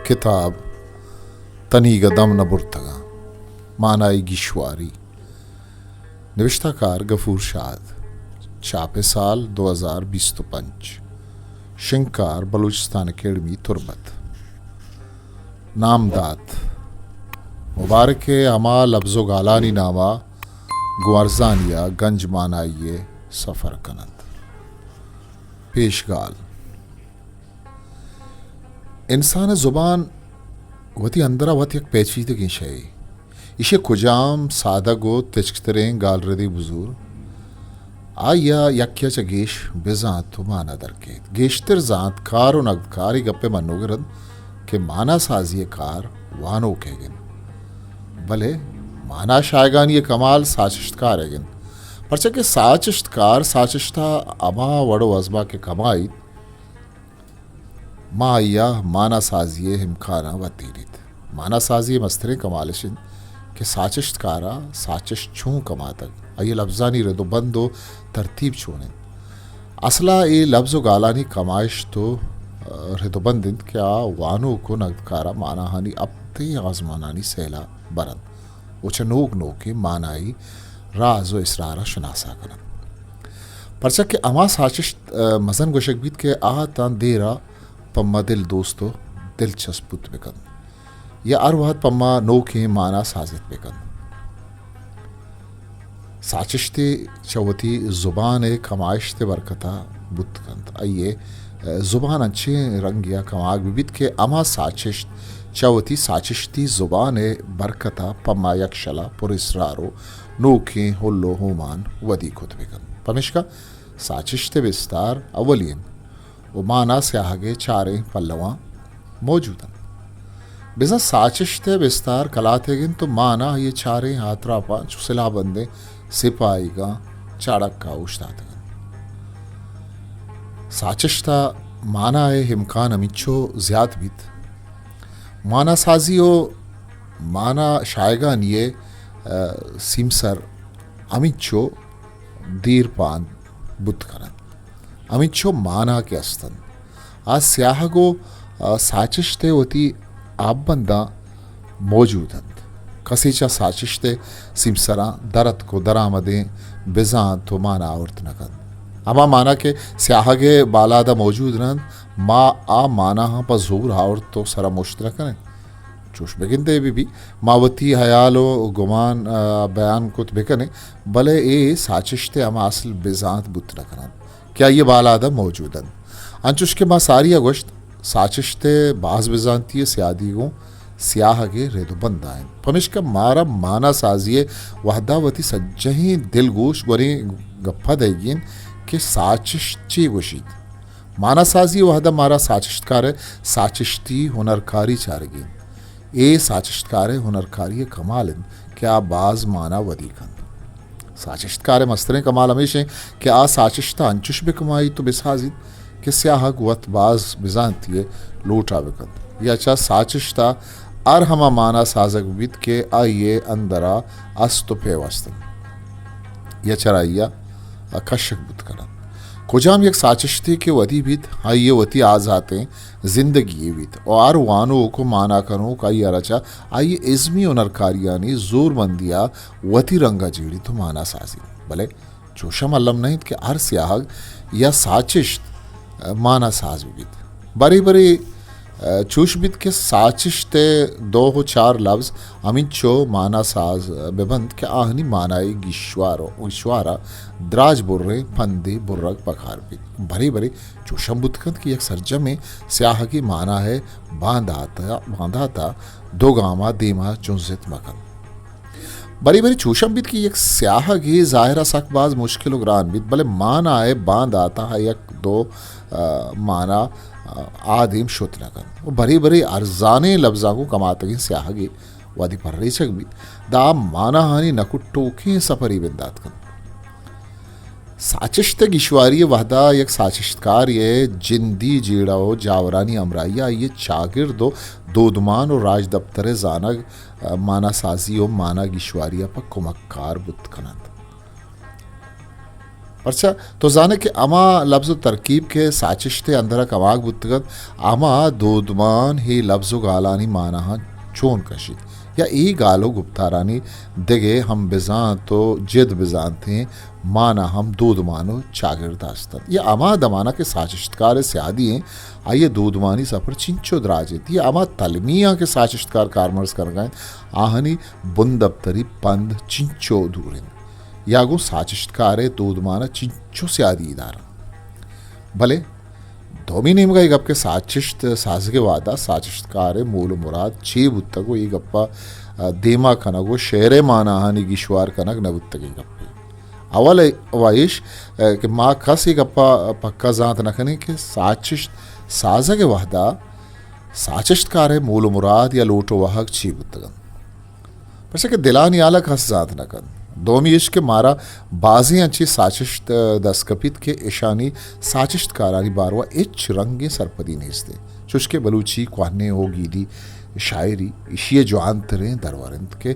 किताब तनीगा दम न बुर्तगा मानाई गिशवारी नविश्ताकार गफूर शाद छापे साल 2025 शिंकार बलूचिस्तान अकेडमी तुरबत नामदात मुबारक अमा लफ्ज़ो गालानी नामा गुआरजानिया गंज मानाइये सफ़र कनंद पेशगाल इंसान ज़ुबान वती अंदरा वत एक पेचीदगी शय इशे कुजाम सादा गो तेचतरें गाल रदी बुजूर आया यक्या च गेश बेजात तो माना दरकेत गेशतर जात कार और नगकारी गप्पे मनोगरद के माना साजिए कार वानो केगिन भले माना शायगान ये कमाल साचिश्तकार है परचा के साचिश्तकार साचिश्ता अमा वड़ो अजमा के कमाई माया माना साजिए हिमखाना वतीरित माना साजिए मस्तरे कमालशिन के साचिश्तकारा साचिश छूं कमा तक ये लफ्जानी रदो बंदो तरतीब छोने असला ये लफ्ज़ो गालानी कमाइश तो रदो बंदिन क्या वानो को नगकारा माना हानी अब ते आजमानानी सहला बरन उच नोक नोके मानाई राजो इसरारा शनासा करन परचा के अमा साचिश मजन गोशक बीत के तान देरा पम्मा दिल दोस्तो दिलचस्पुत बेकन या अरवात पम्मा नोके माना साजित बेकन साचिश्ते चवती ज़ुबान कमाइश्ते बरकता बुतकंत आइए ज़ुबान अच्छे रंग या कमाग बिबित के अमा साचिश्त चवती साचिश्ती ज़ुबान बरकता पम्मा यक्षला पुरिसरारो नोके होल्लो होमान वदी खुतबेकन पमिश्का साचिश्ते विस्तार अवलियन वो माना से आगे चारे पल्लवा मौजूदन बिज़ा साचिश्ते विस्तार कलातेगिन तो माना ये चारे हाथरा पा चुसला बंदे सिपाही का चाड़क का उश्तातगन साचिश्ता माना है हिमकान अमिच्छो ज़्याद बीत माना साजियो माना शायगान ये सिमसर अमिच्छो दीर पान बुद्ध करन अमिच्छो माना के अस्तन आज स्याहगो साचिश्ते होती आप बंदा मौजूदन कसीचा साचिश्ते सिमसरा दरत को दरामदे बेजान तो माना औरत नकन अमा माना के स्याहगे बालादा मौजूद नन मा आ माना हाँ पर जोर हाउर तो सरा मुश्तरक करें चोश बेगिंदे भी मावती हयालो गुमान बयान कुत बेकने भले ए साचिश्ते अमा असल बेजात बुत नकन क्या ये बालादा मौजूदन अंचुश के माँ सारी अगोश्त साचिश्ते बाज बेजानती स्यादी गो स्याह के रेदो बंदाएं पमिश का मारा माना साजिए वहदावती सज्जही दिल गोश गोरे गप्पा देगिन के साचिश्ची गोशीत माना साजिए वहदा मारा साचिश्तकार है साचिश्ती हुनरकारी चारगिन ए साचिश्तकार है हुनरकारी कमालन क्या बाज माना वदीकन साचिश्तकार मस्तरें कमाल हमेशा कि आ साचिश्ता अंचुश बे कमाई तो बेसाजिद कि स्याह गुवत बाज बिजानती लूटा बेकन या अच्छा साचिश्ता आर हमा माना साजक बिद के आइए अंदरा अस्तु पेवस्तन या चराइया अकशक बुत करन कुजाम एक साचिश्ती के वदी बिद आइए वती आजाते जिंदगी बिद और वानो को माना करो का ये रचा आइए इज़्मी उनरकारियानी जोर मंदिया वती रंगा जीड़ी तो माना साजी भले जोशम अल्लम नहीं कि हर स्याहग या साचिश्त माना साज बिद बरी बरी चूशबिद के साचिश्ते दो हो चार लफ्ज़ अमिच्छो माना साज बेबंद के आहनी मानाई गिश्वारा द्राज बुर्रे फंदे बुर्रग पखार बिद भरी भरी चूशम बुतकंद की एक सरजम में स्याह की माना है बांधाता दो गामा देमा चुंजित मकन बरी बरी चूशम बिद की एक स्याह की ज़ाहिरा सकबाज मुश्किल उग्रान बिद भले माना है बांध आता है एक दो माना आदिम शुत लगन वो भरी भरी अर्जाने लफ्जा को कमातगी स्याहगी वादी पर रेचक भी दा माना हानि नकुट्टोखे सफरी बिंदात कन साचिश्त गिशवारी वहदा एक साचिश्तकार ये जिंदी जीड़ाओ जावरानी अमराइया ये चागिर दो दोदमान और राज दफ्तर जानग माना साजी और माना गिशवारिया पर कुमक्कार बुत कनंद अच्छा तो जाने कि अमा लफ्ज़ तरकीब के साचिश्ते अंदर कवाग बुतगत अमा दूधमान ही लफ्ज़ गालानी माना चोन कशी या ई गालो गुप्तारानी दिगे हम बिजान तो जिद बिजान थे माना हम दूध मानो चागिरदास्तन ये अमा दमाना के साचिश्तकार स्यादी हैं आइए दूधमानी सफर चिंचो द्राजित ये अमा तलमिया के साचिश्तकार कारमर्स कर गए आहनी बुंदबतरी पंद चिंचो दूरिन यागो साचिश्तकारे दूधमाना चिंचो स्यादी इदारा भले धोमी नेमगा ಈ ಗಪ್ಪಗೆ ಸಾಚಿಷ್ಟ್ ಸಾಸಿಗೆ ವಾದ ಸಾಚಿಷ್ಟ್ಕಾರೆ ಮೂಲ ಮುರಾದ್ ಛೀ ಬುತ್ತಗು ಈ ಗಪ್ಪ ದೇಮಾ ಕನಗು ಶೇರೆ ಮಾನ ಹಾನಿ ಗಿಶ್ವಾರ್ ಕನಗ ನಗುತ್ತಗೆ ಗಪ್ಪೆ ಅವಲ ವೈಶ್ कि माँ कस ही गप्पा पक्का जात नखने के साचिष्ट साजगे वहदा साचिष्टकारे मूल मुराद या लोटो वाहक छी बुतगन पर के दिलानी आला कस जात नकन दोमी इश्क के मारा बाजी अच्छी साचिश्त दस्कपित के ईशानी साचिश्त कारानी बारवा इच रंगे सरपदी नेस्ते चुशके बलूची क्वाने हो गीदी शायरी इशिये जो आंतरे दरवरंत के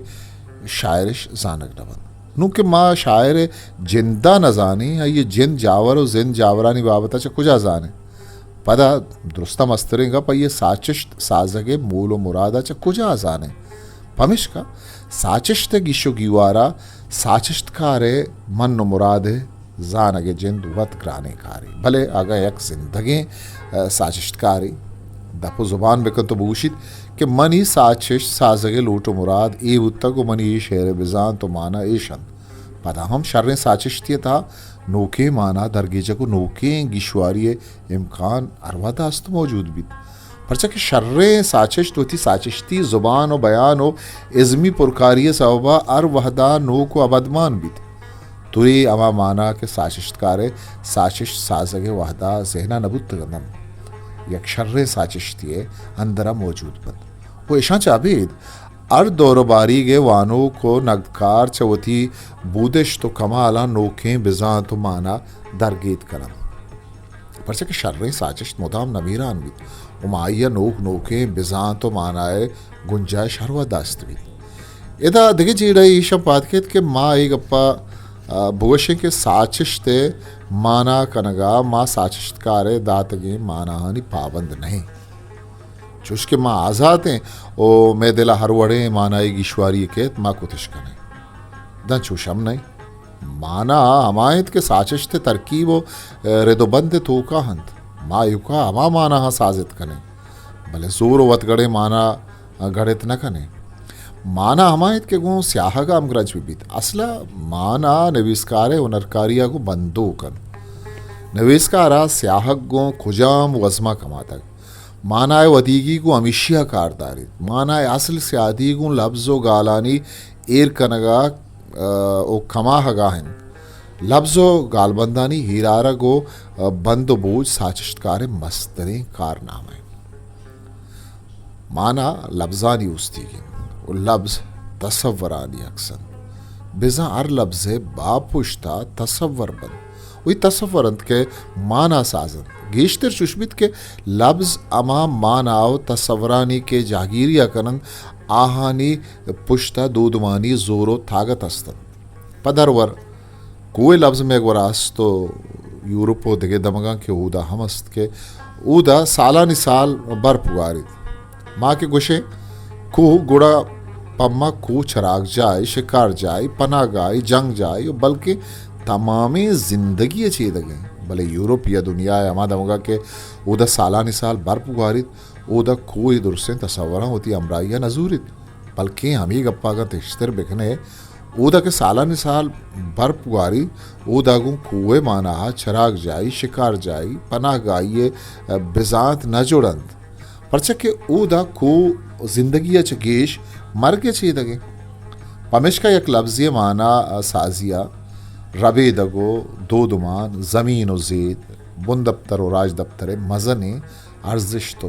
शायरिश जानक नवन नू के माँ शायर जिंदा न जाने ये जिन जावर और जिन जावरानी बाबता च कुजा जाने पदा दुरुस्ता मस्तरेगा पर ये साचिश्त साजगे मूलो मुरादा च कुजा जाने पमिश्का साचिश्त गिशो गिवारा साचिश्तकारे मन मुरादे जानगे जिंद वत ग्राने कारी भले आगा एक जिंदगी साचिश्तकारी दपो जुबान बेकन तो बूशित कि मनी साचिश साजगे लूटो मुराद ए उत्तक मनी शेर बिजान तो माना एशन पता हम शर्रे साचिश्तिय था नोके माना दरगेजा को नोके गिशवारी इम्कान अरवादास्त मौजूद भी परचा कि शर्रे साचिश तो थी साचिश्ती जुबान और बयान हो इज़मी पुरकारिय सवबा अर वहदा नो को अबदमान भी तुरी अमा माना के साचिश्तकारे साचिश साजगे वहदा जहना नबुत गंदम यक शर्रे साचिश्तिये अंदरा मौजूद बंद वो ईशा चाबीद अर दौरबारी गे वानो को नगकार चवती बूदेश तो कमाला नोके बिजान तो माना दरगेत करम परचा कि शर्रे साचिश मुदाम नमीरान भी उमाइया नोक नोके बिजान तो मानाए गुंजाइश हरवा दास्त भी इदा दिगे जीड़ा ईशा पादकेत के माँ एक अप्पा भुवशे के साचिश्ते माना कनगा माँ साचिश्तकारे दातगे माना हानि पाबंद नहीं चुशके माँ आज़ाद हैं ओ मैं दिला हर वड़े मानाई गिश्वारी केत माँ कुतिश कने दन चुशम नहीं माना हमायत के साचिश्ते तरकीब हो रेदोबंद तो का हंत माँ युका हमा माना हाँ साजित कने भले जोर वत गड़े माना गड़ित न कने माना हमायत के गो स्याह का अमग्रज भी असला माना नवीस्कारे उनरकारिया को बंदो कन नवीस्कारा स्याह गो खुजाम वजमा कमाता मानाए वदीगी को अमिशिया कारदारी मानाए असल स्यादी को लफ्ज़ो गालानी एर कनगा ओ कमा हगाहन लफ्ज़ो गालबंदानी हीरारा गो बंदो बोझ साचिश्तकारे मस्तरे कारनामे माना लफ्ज़ानी उस्तीगी वो लफ्ज़ तसव्वरानी अक्सन बिजा अर लफ्ज़े बापुश्ता तसव्वर बंद वही तसव्वरंत के माना साजन गेश्तर चुशबित के लफ्ज़ अमा मानाव तसव्वरानी के जागीरिया कनन आहानी पुश्ता दूधमानी जोरो थागत अस्तन पदरवर कोई लफ्ज़ में एक वरास तो यूरोपो दिगे दमगा के ऊदा हमस्त के ऊदा सालानी साल बर्फ उगारी माँ के गुशे को गुड़ा पम्मा को चराग जाए शिकार जाए पना गाए जंग जाए बल्कि तमामी जिंदगी अच्छी दगे भले यूरोप या दुनिया है हमारा दमगा के ऊदा सालानी साल बर्फ उगारी ऊदा कोई दुरुस्तें तसव्वरा होती अमराइया नजूरित बल्कि हम ही गप्पा का तिश्तर बिखने ऊदा के सालानी साल बर्फ उगारी ऊदा को कुएं माना चराग जाई शिकार जाई पनाह गाइये बिजात न जुड़ंत परचा के ऊदा को जिंदगी चगेश मर के ची दगे पमिश का एक लफ्ज़ी माना साजिया रबे दगो दो दुमान ज़मीन व ज़ेद बुन दफ्तर व राज दफ्तर मज़ने अर्जिश तो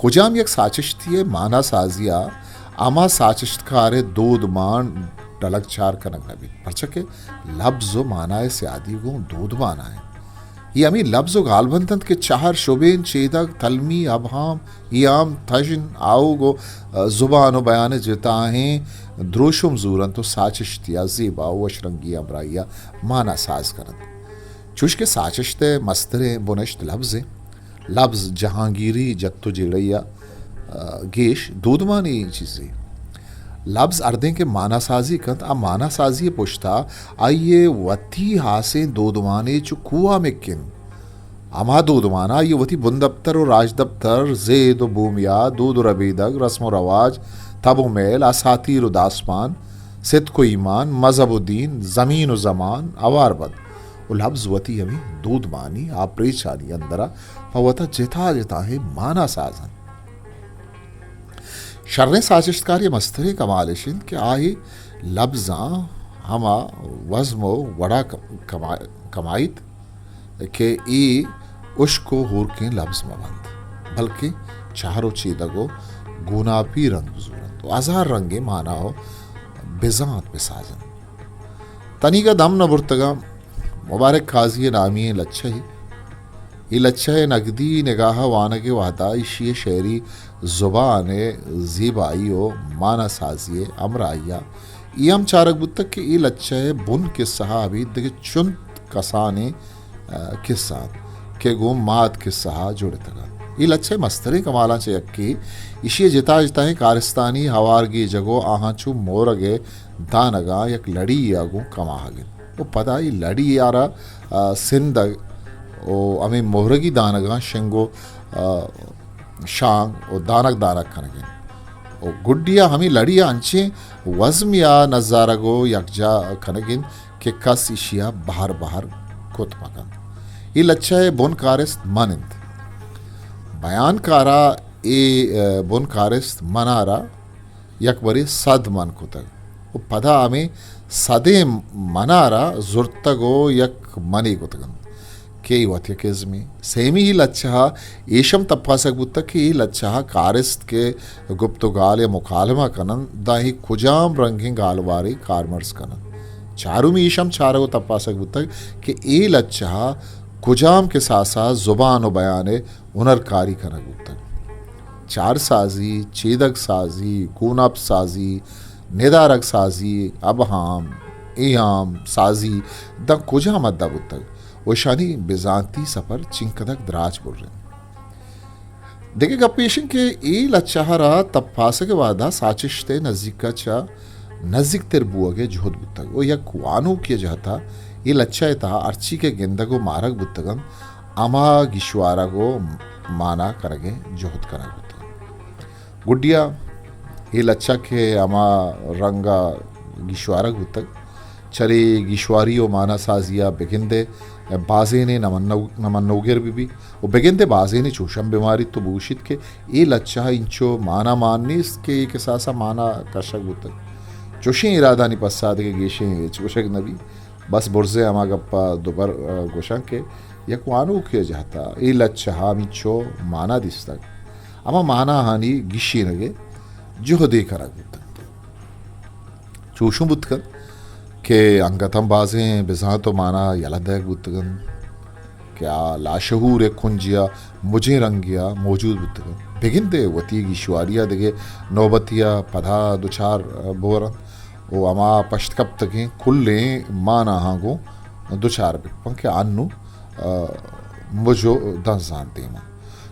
कुजाम एक साचिश्ती माना साजिया अमा साचिश्तकारे दो दुमान डलक चार कनक नबी परचा के लफ्ज़ो माना है स्यादी को दूध माना है यामी लफ्ज़ गालबंतंत के चार शोबेन चेदक तलमी अबहाम इयाम थजन आओगो ज़ुबान बयान जताहें द्रोशुम जूरन तो साचिश्तिया ज़ेबा वशरंगी अमराइया माना साज करन चुश के साचिश्ते मस्तरे बुनश्त लफ्ज़ जहांगीरी जत्तो जेड़ैया गेश दूधमानी चीज़ें लफ्ज़ अर्दें के माना साजी कंत आ माना साजी पुश्ता आइये वती हासे दोदवाने चु कुआ में किन अमा दोदवाना ये वती बुन दफ्तर और राज दफ्तर जेद बूमिया दूध रबीदग रस्म रवाज तबो मेल असातीर दासमान सिद को ईमान मजहबुद्दीन ज़मीन व ज़मान अवारबद वो लफ्ज़ वती हमें दूध मानी आप्रेचानी अंदरा फवता जिता जिता है माना साजन शर्रे साजिशकारी मस्तरे कमालिशिन के आही लफ्ज़ा हमा वज़मो वड़ा कमाइत के ई उश्को हुर के लफ्ज़ मबंद बल्कि चारों चीदगो गुनापी रंग बुजुरन तो आज़ार रंगे माना हो बेजात बेसाजन तनी का दम न बुर्तगा मुबारक खाजी नामी लच्छा ही ये लच्छा नकदी निगाह वानगे वादा इशिय शहरी ज़ुबान ज़ीबाई ओ माना साजिए अमराइया ईम चारक बुतक के ये लच्छा बुन के सहाबी दगे चुंत कसाने किस्सा के गो मात के सहा जुड़े तगा ये लच्छा मस्तरे कमाला चे यक्की इशिय जिता जिताए कारस्तानी हवारगी जगो आहाचू मोरगे दानगा यक लड़ी यागो कमाहागे वो पता ये लड़ी यारा सिंध ओ अमी मोहरगी दानगा शेंगो शांग ओ दानक दानक खनगे ओ गुड्डिया हमी लड़िया अंचे वज़म या नज़ारगो यकजा खनगिन के कस इशिया बाहर बाहर कुत मकन ये लच्छा है बुन कारिस्त मानिंद बयान कारा ए बुन कारिस्त मनारा यकबरी सद मन कुतग वो पदा हमें सदे मनारा जुर्तगो यक मनी कुतगन के वत्य केज़मी सेमी ही लच्छा येशम तप्पासक बुत्ता कि ही लच्छा कारिस्त के गुप्तगाल या मुकालमा कनन दाही खुजाम रंगी गालवारी कारमर्स कनन चारू में ईशम चारो तप्पासक बुत्ता कि ए लच्छा खुजाम के साथ साथ ज़ुबान व बयाने उनरकारी कनक बुत्ता चार साजी चेदक साजी कूनब साजी निदारक साजी अबहाम इयाम साजी द खुजा मद्दा बुत्ता वशानी बिजांती सफर चिंकदक द्राज बोल रहे देखे गपेशन के ए लच्छाहरा तप्पास के वादा साचिश्ते नजदीक चा नजदीक तेर बुआगे जोहद बुत्तग वो या कुआनो किया जाता ये लच्छा था अर्ची के गेंदगो मारक बुत्तगम अमा गिश्वारा गो माना करगे जोहद करग बुत्तग गुड्डिया ये लच्छा के अमा रंगा गिश्वारक बुत्तग चले गिश्वारी ओ माना साजिया बेगिंदे बाजेने नमन्नोगेर भी वो बेगिंदे बाजेने चोशम बीमारी तो बूशित के ए लच्छा इंचो माना मानने इसके एक सासा माना कशक बुतक चोशे इरादा नहीं पसाद के गेशे चोशक नबी बस बुर्जे अमा गप्पा दोबर गोशंग के या कुआनो किया जाता ए लच्छा मिचो माना दिस्तक अमा माना हानि गिशी नगे जो दे करा बुतक चोशु बुतक के अंगतम बाजें बिजा तो माना यलदक बुतगन क्या लाशहूर एक खुंजिया मुझे रंगिया मौजूद बुतगन बेगिन दे वती गिश्वारिया देगे नौबतिया पधा दुचार बोरन वो अमा पश्त कब तकें खुले माना हांगो दुचार पंखे अन्नु मुझो दन जानते हैं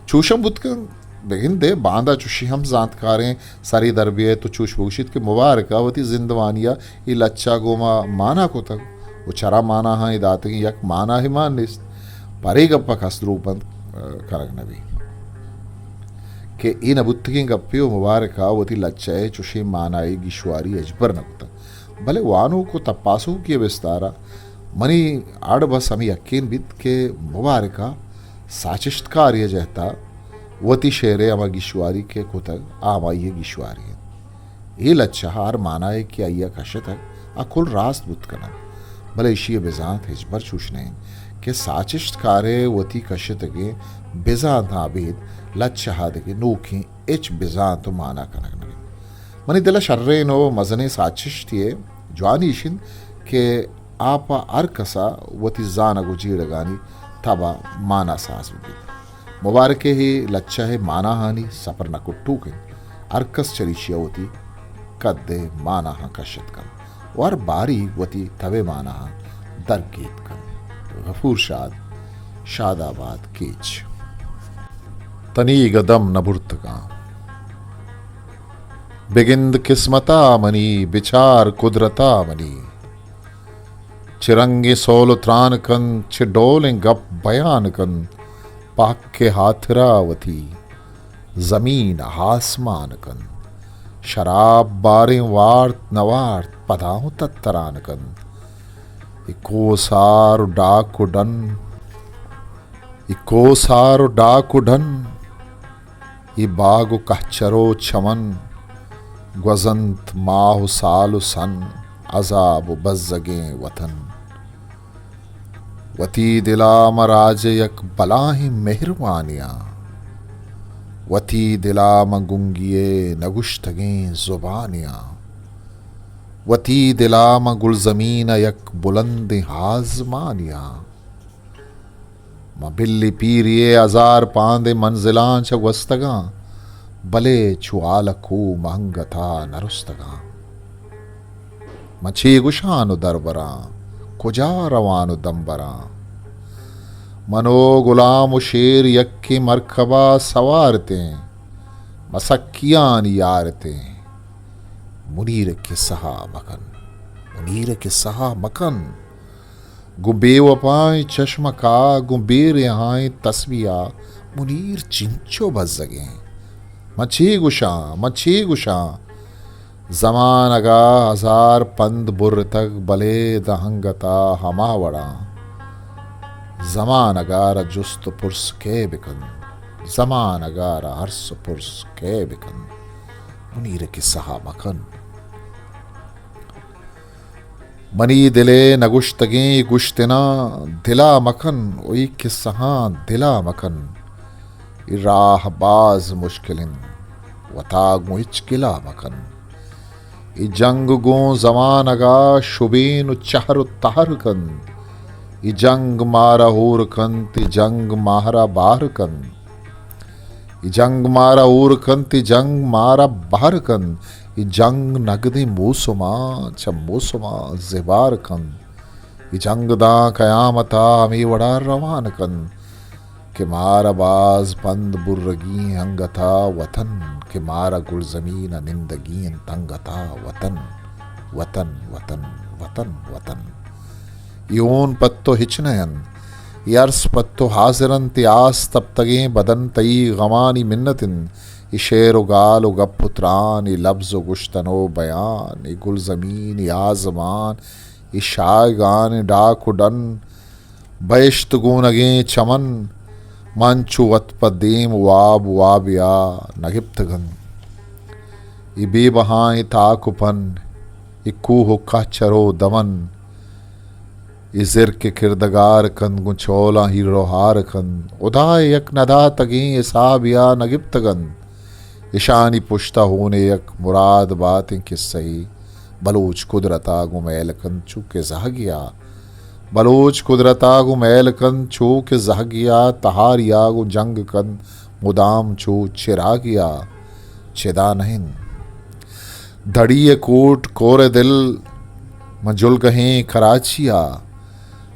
चूशम बुतगन बेगिन दे बांदा चुशी हम जानकारें सारी दरबिये तो चूश भूषित के मुबारका वती जिंदवानिया ये लच्छा गोमा माना को तक वो चरा माना हाँ इदात की यक माना ही मान निस्त परे गप्पा खसरूपंत करग नबी के इन अबुत्तकी गप्पियो मुबारका वती लच्छा चुशी माना गिश्वारी अजबर नकुता भले वानों को तपासो किए विस्तारा मनी आड़ बस हमें यकीन बित के मुबारका साचिश्त कार्य जहता वती शेरे अमा गिश्वारी के कुतग आमा ये गिश्वारी है ये लच्छा हार माना है कि आइया कशत है अकुल रास्त बुत कना भले इशी बेजात हिजबर चूशने के साचिश्त कारे वती कशत के बेजात आबिद लच्छा हाद के नोखी एच बेजात तो माना कनक नगे मनी दिला शर्रे नो मजने साचिश्तिये ज्वानीशिन के आपा अर कसा वती जाना गुजीड़ गानी तबा माना सास मुबारके ही लच्चा है माना हानी सपर न कुट्टू के अर्कस चरिशिया होती कद्दे माना हा कशत कन और बारी वती तवे माना हा दरगीत कन गफूर शादाबाद कीच तनी गदम नबुर्तगा बिगिंद किस्मता मनी बिचार कुदरता मनी चिरंगे सोल त्रान कन छिडोले गप बयान कन पाक के हाथरावती जमीन आसमान कन शराब बारे वार्त नवार्त पदाओं तत्तरान कन इको सार डाकुडन ये बागु कहचरो चमन ग्वजंत माहु सालु सन अजाब बज़्ज़गे वतन वती दिला मराज यक बलाहि मेहरबानिया वती दिला गुंगिये नगुश्तगे जुबानिया वती दिला गुलजमीन यक बुलंद हाजमानिया बिल्ली पीरिये अजार पांदे मंजिलां च वस्तगा बले चुआलकू महंगता नरुस्तगा मछी गुशानु दरबरा कुजा रवानु दंबरा मनो गुलाम शेर यक्की मरखबा सवारते मसक्कियान यारते मुनीर के सहा मकन गुबेवपाए चश्म का गुबेर यहाँ तस्बिया मुनीर चिंचो बज़्ज़गे मच्छी गुशा जमानगा हजार पंद बुर तक बले दहंगता हमावड़ा जमानगार जुस्त पुरस के बिकन जमानगार हर्स पुरस के बिकन मुनीर के सहा मकन मनी दिले नगुश्तगे गुश्तना दिला मकन ओई के सहा दिला मकन राह बाज मुश्किलिन वताग मुहिच किला मकन इ जंग गो जमानगा शुबीन चहर तहर कन इ जंग मारा हूर कन ति जंग मारा बाहर कन इ जंग मारा हूर कन ति जंग मारा बाहर कन इ जंग नगदी मूसुमा जिबार कन इ जंग दा कयामता अमी वड़ा रवान कन के मारा बाज पंद बुर्रगी हंगता वतन के मारा गुल जमीन निंदगी तंगता वतन वतन वतन वतन वतन योन पत्तो हिचनयन यर्स पत्तो हाजिरन त्यास तब तगे बदन तई गमानी मिन्नतिन शेर गाल गपुत्रान लफ्ज गुश्तनो बयान गुल जमीन याजमान शायगान डाकुडन बैश्त गुनगे चमन मंचु वत्पदीम वाब वाबिया नगिप्तगन इ बेबहाएं ताकुपन इक्कू हुक्का चरो दमन इजिर के किरदगार कन गुचोला ही रोहार कन उदाय यक नदा तगी साबिया नगिप्तगन ईशानी पुश्ता होने यक मुराद बातें किस सही बलोच कुदरता गुमैल कन चूके जहगिया बलोच कुदरता गु मैल कन छू के जहगिया तहारिया गु जंग कन मुदाम छू चिरागिया चिदा नहीं धड़िए कोट कोरे दिल मजुल कहें कराचिया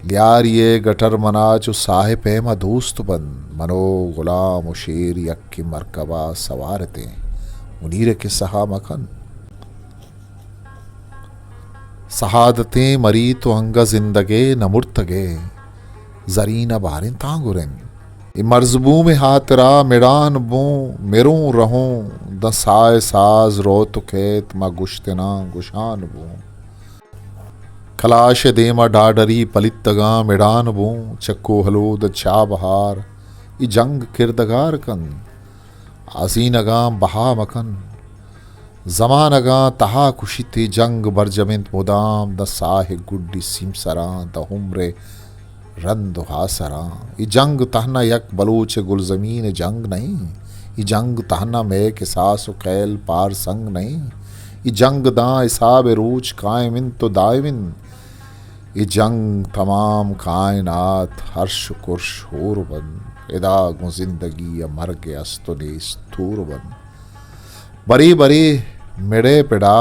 लियारिए गटर मना चु साहिब पैमा दोस्त बन मनो गुलाम शेर यक्की मरकबा सवारते मुनीर के सहा मखन सहादतें मरी तो अंगा जिंदगे न मुर्तगे जरीन बारिन तांगुरन इ मर्जबू में हातरा मिडान बो मेरू रहूं दसाए साज रो तो खेत मा गुश्तना गुशान बो खलाश देमा डाडरी पलितगा मिडान बो चक्को हलूद चा बहार इ जंग किरदगार कन आजीनगा बहा मकन जमानगा तहा कुशिती जंग बरजमिंत मुदाम द साहे गुड्डी सिमसरा द हुम्रे रंद हासरा इ जंग तहना यक बलूच गुलजमीन जंग नहीं इ जंग तहना में के सास कैल पार संग नहीं इ जंग दा इसाब रूच कायमिन तो दायमिन ये जंग तमाम कायनात हर्ष कुर्श होर बन इदागो जिंदगी या मर के अस्तुने स्थूर बन बरी बरी मिड़े पिड़ा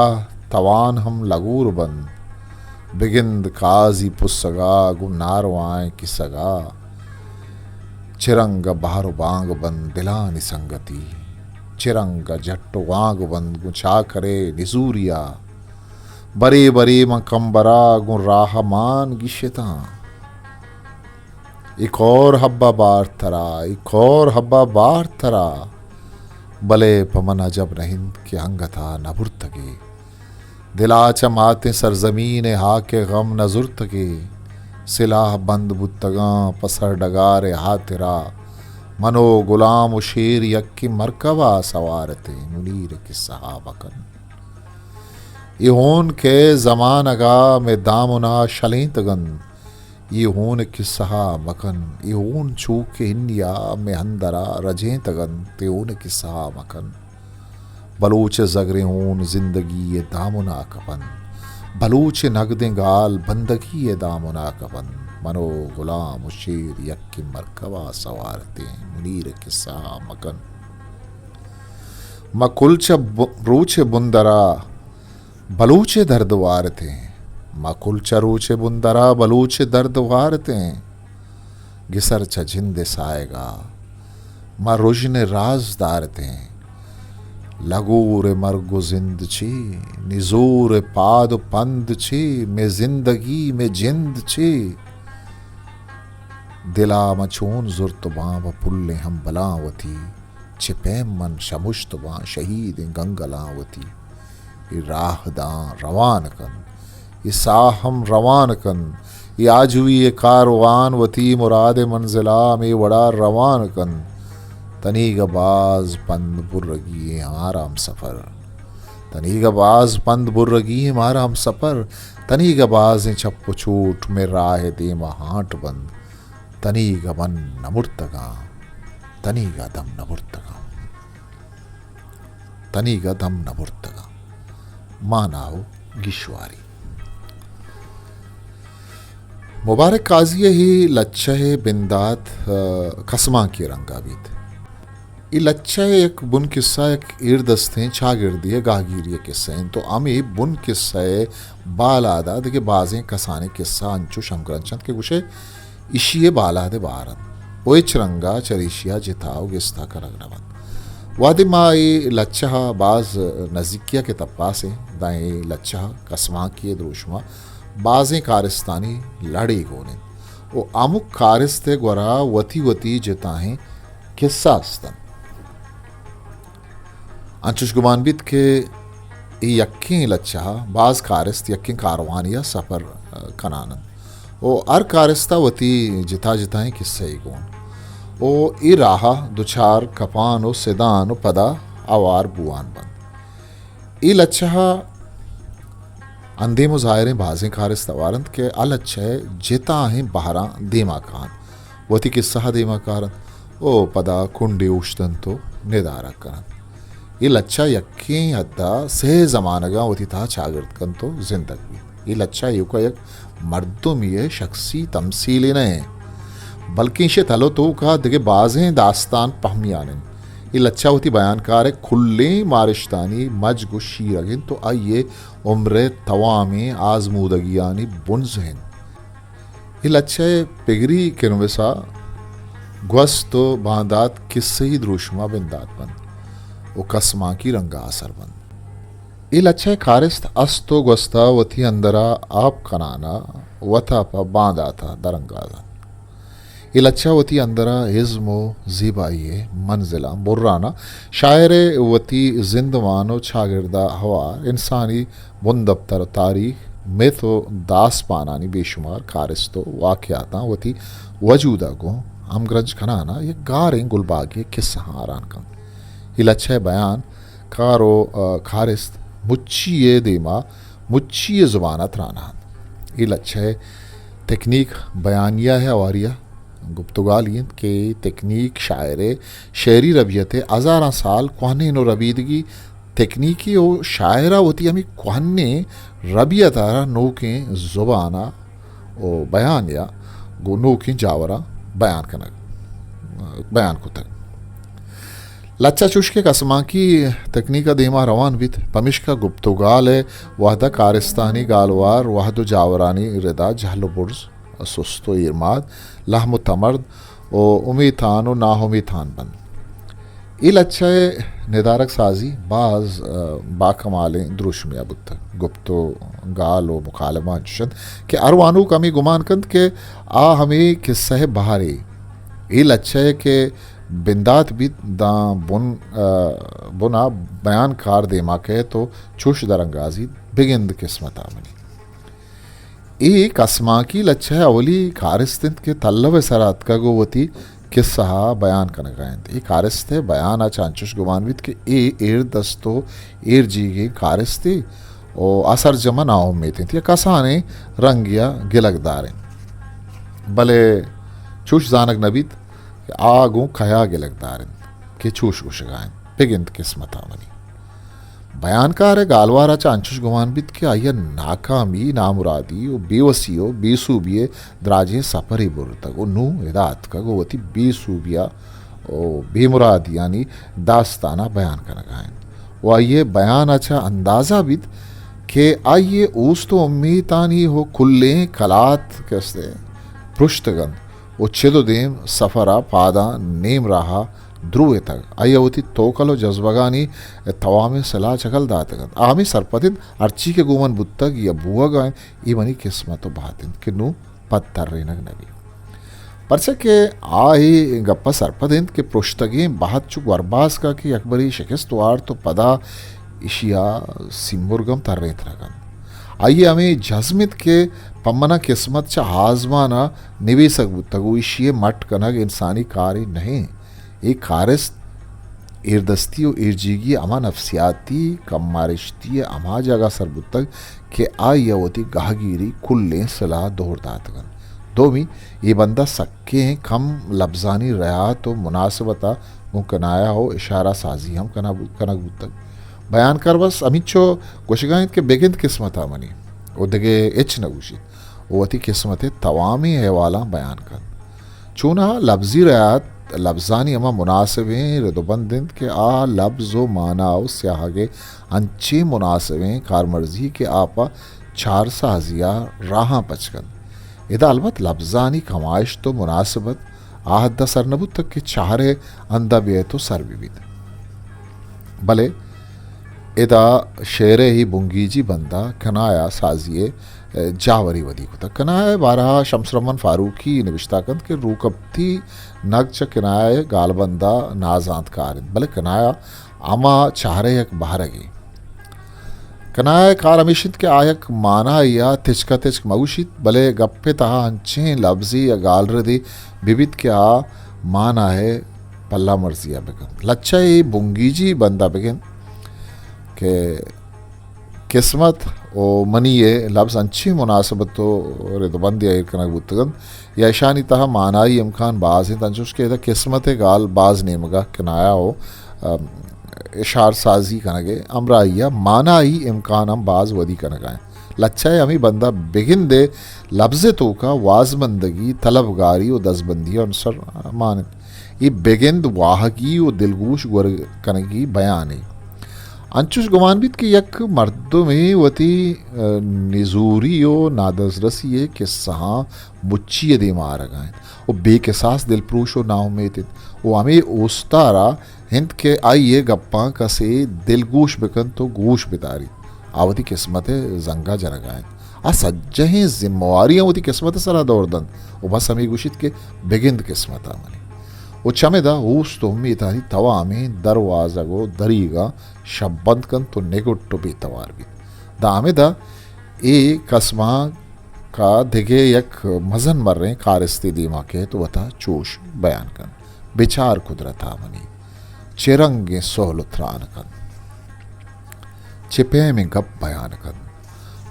तवान हम लगूर बन बिगिंद काजी पुस्सगा गुनारवाएं की सगा चिरंग बहारो बांग बन दिलानी संगति चिरंग जट्टो वांग बन गुछा करे निजूरिया बरी बरी मकम्बरा गुन राहमान गिशता एक और हब्बा बार थरा एक और हब्बा बार थरा बले पमन अजब रहिंद के अंगथा नबुर्तगे दिलाच माते सरजमीन हा के गम नजुर्तगे सिलाह बंद बुत्तगा पसर डगारे हातिरा मनो गुलाम शेर यक्की मरकबा सवारते मुनीर की सहाबकन ये होन के जमानगा में दामुना शलीतगन ये होन किस्सा मकन ये होन चूके इंडिया में अंदरा रजे तगन ते होन किस्सा मकन बलूच जगरे होन जिंदगी ये दामुना कपन बलूच नगदे गाल बंदगी ये दामुना कपन मनो गुलाम शेर यक्की मरकबा सवारते मुनीर किस्सा मकन मकुलच रूचे बुंदरा बलूचे दर्द वारते मकुल चरूचे बुंदरा बलूचे दर्द वारते गिसर जिंदे साएगा मा रुजने राजदारते लगूर मरगो जिंद छी निजूर पाद पंद छी में जिंदगी में जिंद छी दिला मचून जुर्तबा व पुल्ले हम बलावती छिपैम मन शमुश्तबा शहीद गंगलावती ये राहदा रवान कन ये साहम रवान कन ये आज हुई ये कारवान वती मुराद मंजिला में वड़ा रवान कन तनीग बाज पंद बुर्रगी हमारा हम सफ़र तनीग बाज पंद बुर्रगी हमारा हम सफ़र तनीग बाज छप्पो छूट में राह दे हाट बंद तनीग मन नमुर्तगा तनीग दम नमुर्तगा तनीग दम नमुर्तगा मानाओ गिश्वारी मुबारक काजी ही लच्छे बिंदात कसमा की रंगाबीत ये लच्छे एक बुन किस्सा एक इर्दस्ते छागिर्दी है गागिरी किस्से तो आमी बुन किस्से बालादा दिखे बाजें कसाने किस्सा अंचु शंकरचंद के गुशे इशिये बालादे बारन ओइच रंगा चरिशिया जिताओ गिस्ता करगनवन वादि माई लच्छा बाज नज़िकिया के तप्पा से दाएं लच्छा कसमा किए द्रोशमा बाजें कारिस्तानी लड़े गोने ओ आमुक कारिस्ते गोरा वती वती जिताहें किस्सा अस्तन अंचुश गुमानबित के यक्कें लच्छा बाज कारिस्त यक्कें कारवानिया सफ़र कनानन ओ अर कारिस्ता वती जिता जिताएं किस्से गोन ओ ई राहा दुछार कपान ओ सिदान ओ पदा आवार बुआन बंद ई लच्छा अंधे मुजाहरे बाजें खारिस तवारंत के अल अच्छे जिता हैं बहरा देमा कान वती किस्सा देमा कारन ओ पदा कुंडे उश्तन तो निदारा करन ये लच्छा यक्के हद्दा से जमानगा वती था चागिर्द कन तो जिंदगी ये लच्छा युका एक मर्दुम ये शख्सी तमसीली ने बल्कि इसे तलो तो का दिगे बाजें दास्तान पहमियाने ये लच्छा होती बयानकार है खुले मारिश्तानी मज गुशी रगिन तो आइए उम्र तवामी आजमूदगियानी बुनजहन ये लच्छा पिगरी किनवसा ग्वस्तो बांदात किस्से ही द्रुशमा बिंदात बन वो कसमा की रंगा असर बन ये लच्छा खारिस्त अस्तो ग्वस्ता वथी अंदरा आप कनाना वथा पा बांदा था दरंगा था ये लच्छा वती अंदरा हिज़्मो ज़ीबाइये मंजिला बुर्राना शायर वती जिंदवानो छागिरदा हवा इंसानी बुंदब्तर तारीख में तो दास पानानी बेशुमार खारिस्तो वाक़याता वती वजूदा को हमग्रज खनाना ये गारें गुलबागे किस्सा हारान का ये लच्छा बयान कारो खारिस्त मुच्चिए देमा मुच्चिए ज़ुबानत राना ये लच्छा तकनीक बयानिया है वारिया गुप्तगालियन के तकनीक शायरे शेरी रबियत हज़ारा साल कुहने नो रबीदगी तकनीकी ओ शायरा होती हमें कुहने रबियत नो के ज़ुबाना ओ बयान या गो नो की जावरा बयान कनक बयान को तक लच्चा चुश्के कसमा की तकनीका देमा रवान बित पमिश्का गुप्तुगाल वहदा कारिस्तानी गालवार वहदो जावरानी रदा जहलो बुर्ज सुस्तो इरमाद लहमु तमर्द ओ उमीथान ओ नाहुमीथान बन इल अच्छा निदारक साजी बाज बाकमाले द्रुशमिया बुत्त गुप्तो गाल ओ मुकालमा जुशद के अरवानू कमी गुमान कंद के आ हमें किस्से बहारे इल अच्छा के बिंदात भी दा बुना बयान कार देमा के तो चुश दरंगाजी बिगिंद किस्मत आमनी ई कसमा की लच्छा अवली कारिस्तिंत के तल्लव सरात का गोवती किस्सा बयान कन गायंत ई कारिस्ते बयान चांचुश गुमानवित के एर दस्तो एर जीगे कारिस्ते ओ असर जमा ना उम्मीद थी कसाने रंगिया गिलकदारे भले चुश जानक नबीत आगू खया गिलकदारन के चूश गुशगायन बिगिंत किस्मत आमनी बयानकार गालवारा चांचुश गुमानबित के आया नाकामी नामुरादी ओ बेवसियो बेसूबिये द्राजे सफरी बुर तक ओ नू हिदात का गोवती बेसूबिया ओ बेमुरादी यानी दास्ताना बयान कर गायन वो आइए बयान अच्छा अंदाजा बित के आइए ऊस तो उम्मीतानी हो कुल्ले कलात कैसे पृष्ठगन ओ छेदो देम सफरा पादा नेम रहा ध्रुव तक अयवती तोकलो जज्बगानी तवामे सला चकल दातगन आमी सरपतिन अर्ची के गुमन बुत्तग या बुआ गाय इवनी किस्मत बातिन कि नु पत्तर रेनग नबी परसे के आई गप्पा सरपतिन के पृष्ठगे बाहत चुक वरबास का कि अकबरी शिकस्त वार तो पदा इशिया सिम्बुर्गम तररेत रगन आइए हमें जज्मित के पम्मना किस्मत चा आजमाना निवेशक बुत्तगु इशिये मट कनग इंसानी कार्य नहीं एक खारिस्त इरदस्ती और इर्जीगी अमा नफसियाती कम्मारिश्ती अमा जगह सरबुतक के आयवती गाहगिरी कुल्ले सलाह दोहरदातगन दोमी ये बंदा सक्के हैं कम लफ्जानी रहा तो मुनासिबता मुकनाया हो इशारा साजी हम कनक बुतक बयान कर बस अमिचो गोशगायत के बेगिंद किस्मत आमनी उदगे एच नगुशी वती किस्मत तवामी हवाला बयान कर चूना लफ्जी रयात लफ्जानी अमा मुनासिबें रदोबंदिंद के आ लफ्ज़ो मानाओ स्यागे अंचे मुनासिबें कारमर्जी के आपा चार साजिया राह पचकन इदा अलबत लफ्जानी कमाइश तो मुनासिबत आहदा सरनबुत तक के चारे अंदा बे तो सर विविध भले इदा शेरे ही बुंगीजी बंदा कनाया साजिए जावरी वदी को तक कनाया बारह शमसरमन फारूकी निविश्ताकंद के रूकबती नगच किनाए गालबंदा नाजांत कार भले कनाया आमा चारे यक बहरगी कनाया कार अमिशित के आयक माना या तिचका तिचक मऊशित भले गप्पे तहा अंचे लफ्जी या गालरदी बिबित के आ माना है पल्ला मर्जिया बेगन लच्चा ये बुंगीजी बंदा बेगन के किस्मत ओ मनी ये लफ्ज़ अच्छी मुनासबत तो रिदबंद या कनक बुतगन या शानी तहा मानाई इम्कान बाज हैं तंजुश के किस्मत गाल बाज नेमगा कनाया हो इशार साजी कनगे अमराइया मानाई इम्कान हम बाज वदी कनगाएं लच्छा है हमें बंदा बिगिन दे लफ्ज़ तो का वाजमंदगी तलबगारी और दसबंदी और सर मान ये बिगिंद वाहगी और दिलगोश वर कनगी बयान है अंचुश गुमानबित की यक मर्दों में वती निजूरी ओ नादजरसी के सहा मुच्ची दे मार गए वो बेकसास दिलप्रूश ओ नाउमेद वो हमें ओस्तारा हिंद के आइए गप्पा कसे दिलगोश बिकन तो गोश बितारी आवती किस्मत जंगा जनगाएं आ सज्जहें जिम्मेवारियाँ होती किस्मत सरा दौरदन वो बस हमें गुशित के बिगिंद किस्मत आमनी वो चमेदा ऊस तो उम्मीद आई तवा में दरवाजा गो दरीगा शब्बंद कन तो नेगोट्टो बेतवार भी दामेदा ए कसमा का दिगे यक मजन मर रहे कारिस्ती दीमा के तो वता चोश बयान कन बिचार कुदरत आमनी चिरंगे सोहलुत्रान कन चिपे में गप बयान कन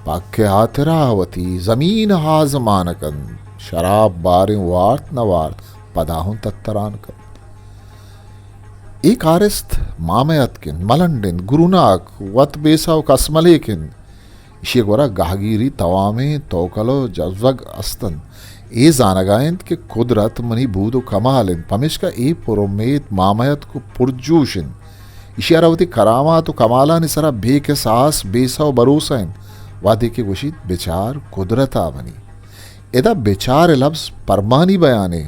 पाके हाथरावती जमीन हाजमान कन शराब बारे वार्त नवार पदाहुं तत्तरान कन एक आरिस्त मामयत किन मलंडिन गुरुनाक वत बेसाव कसमलेकिन इशी गोरा गाहगिरी तवामे तोकलो जज्वग अस्तन ए जानगायंत के कुदरत मनी बूदो कमालिन पमिश्का ए पुरोमेत मामयत को पुरजूशिन इशियारावती करामा तो कमाला निसरा बेके सास बेसाव बरूसाइन वादे के गुशित बेचार कुदरता बनी एदा बेचार लफ्ज परमानी बयाने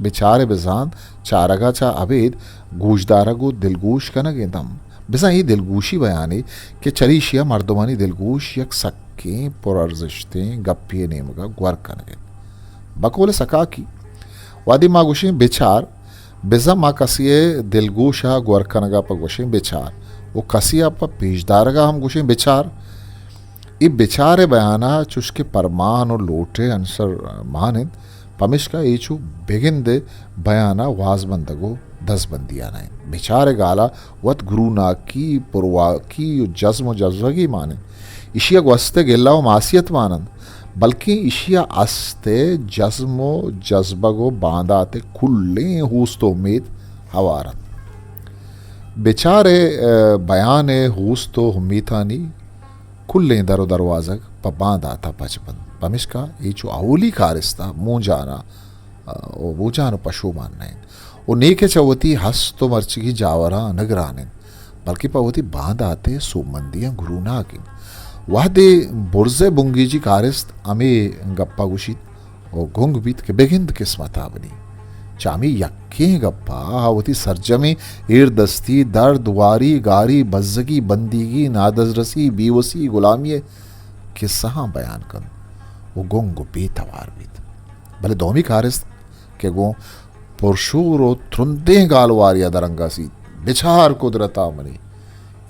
बेचारे बेजान चारगा चा अबेद गूशदारा गो दिलगूश कनगे दम बिसा ये दिलगूशी बयाने के चरीशिया मर्दमानी दिलगूश यक सक्के पुरर्जिश्ते गप्पिए नेमगा ग्वर कनगे बकोले सका की वादी मा गुशे बेचार बिजा मा कसिए दिलगूशा ग्वर कनगा पर गुशे बेचार वो कसिया पर पेशदारगा हम गुशे बेचार ई बेचारे बयाना चुस्के परमान और लोटे अंसर मानिंद पमिश्का एचू बेगिंदे बयाना वाजबंदगो दस बंदिया नाइन बेचारे गाला वत गुरुना की पुरवा की जज्म जज्वगी माने इशिया वस्ते गिल्ला मासियत मानंद बल्कि इशिया अस्ते जज्मो जज्बगो बांदाते खुल्ले हूस्तो उम्मीद हवारत बेचारे बयाने हूस्तो उम्मीदानी खुल्ले दरो दरवाज़ा प बांदाता बचपन पमिश्का ये जो अवली कारिस्ता मुंजाना ओ मुंजानो पशु मानने वो नेके चवती हस तो मर्ची जावरा नगराने बल्कि पवती बांदाते सुमंदियां गुरुना की वह दे बुर्जे बुंगीजी कारिस्त अमे गप्पा गुशित ओ गुंग बीत के बेगिंद किस्मता बनी चामी यक्के गप्पा हावती सरजमे इर्दस्ती दर्द वारी गारी बज्जगी बंदीगी नादजरसी बीवसी गुलामी किस्सा बयान कन वो गुंग बेतवार बीत भले दोमी कारिस्त के गो पुरशूरो त्रुंदे गालवारिया दरंगा सी बिछार कुदरता मनी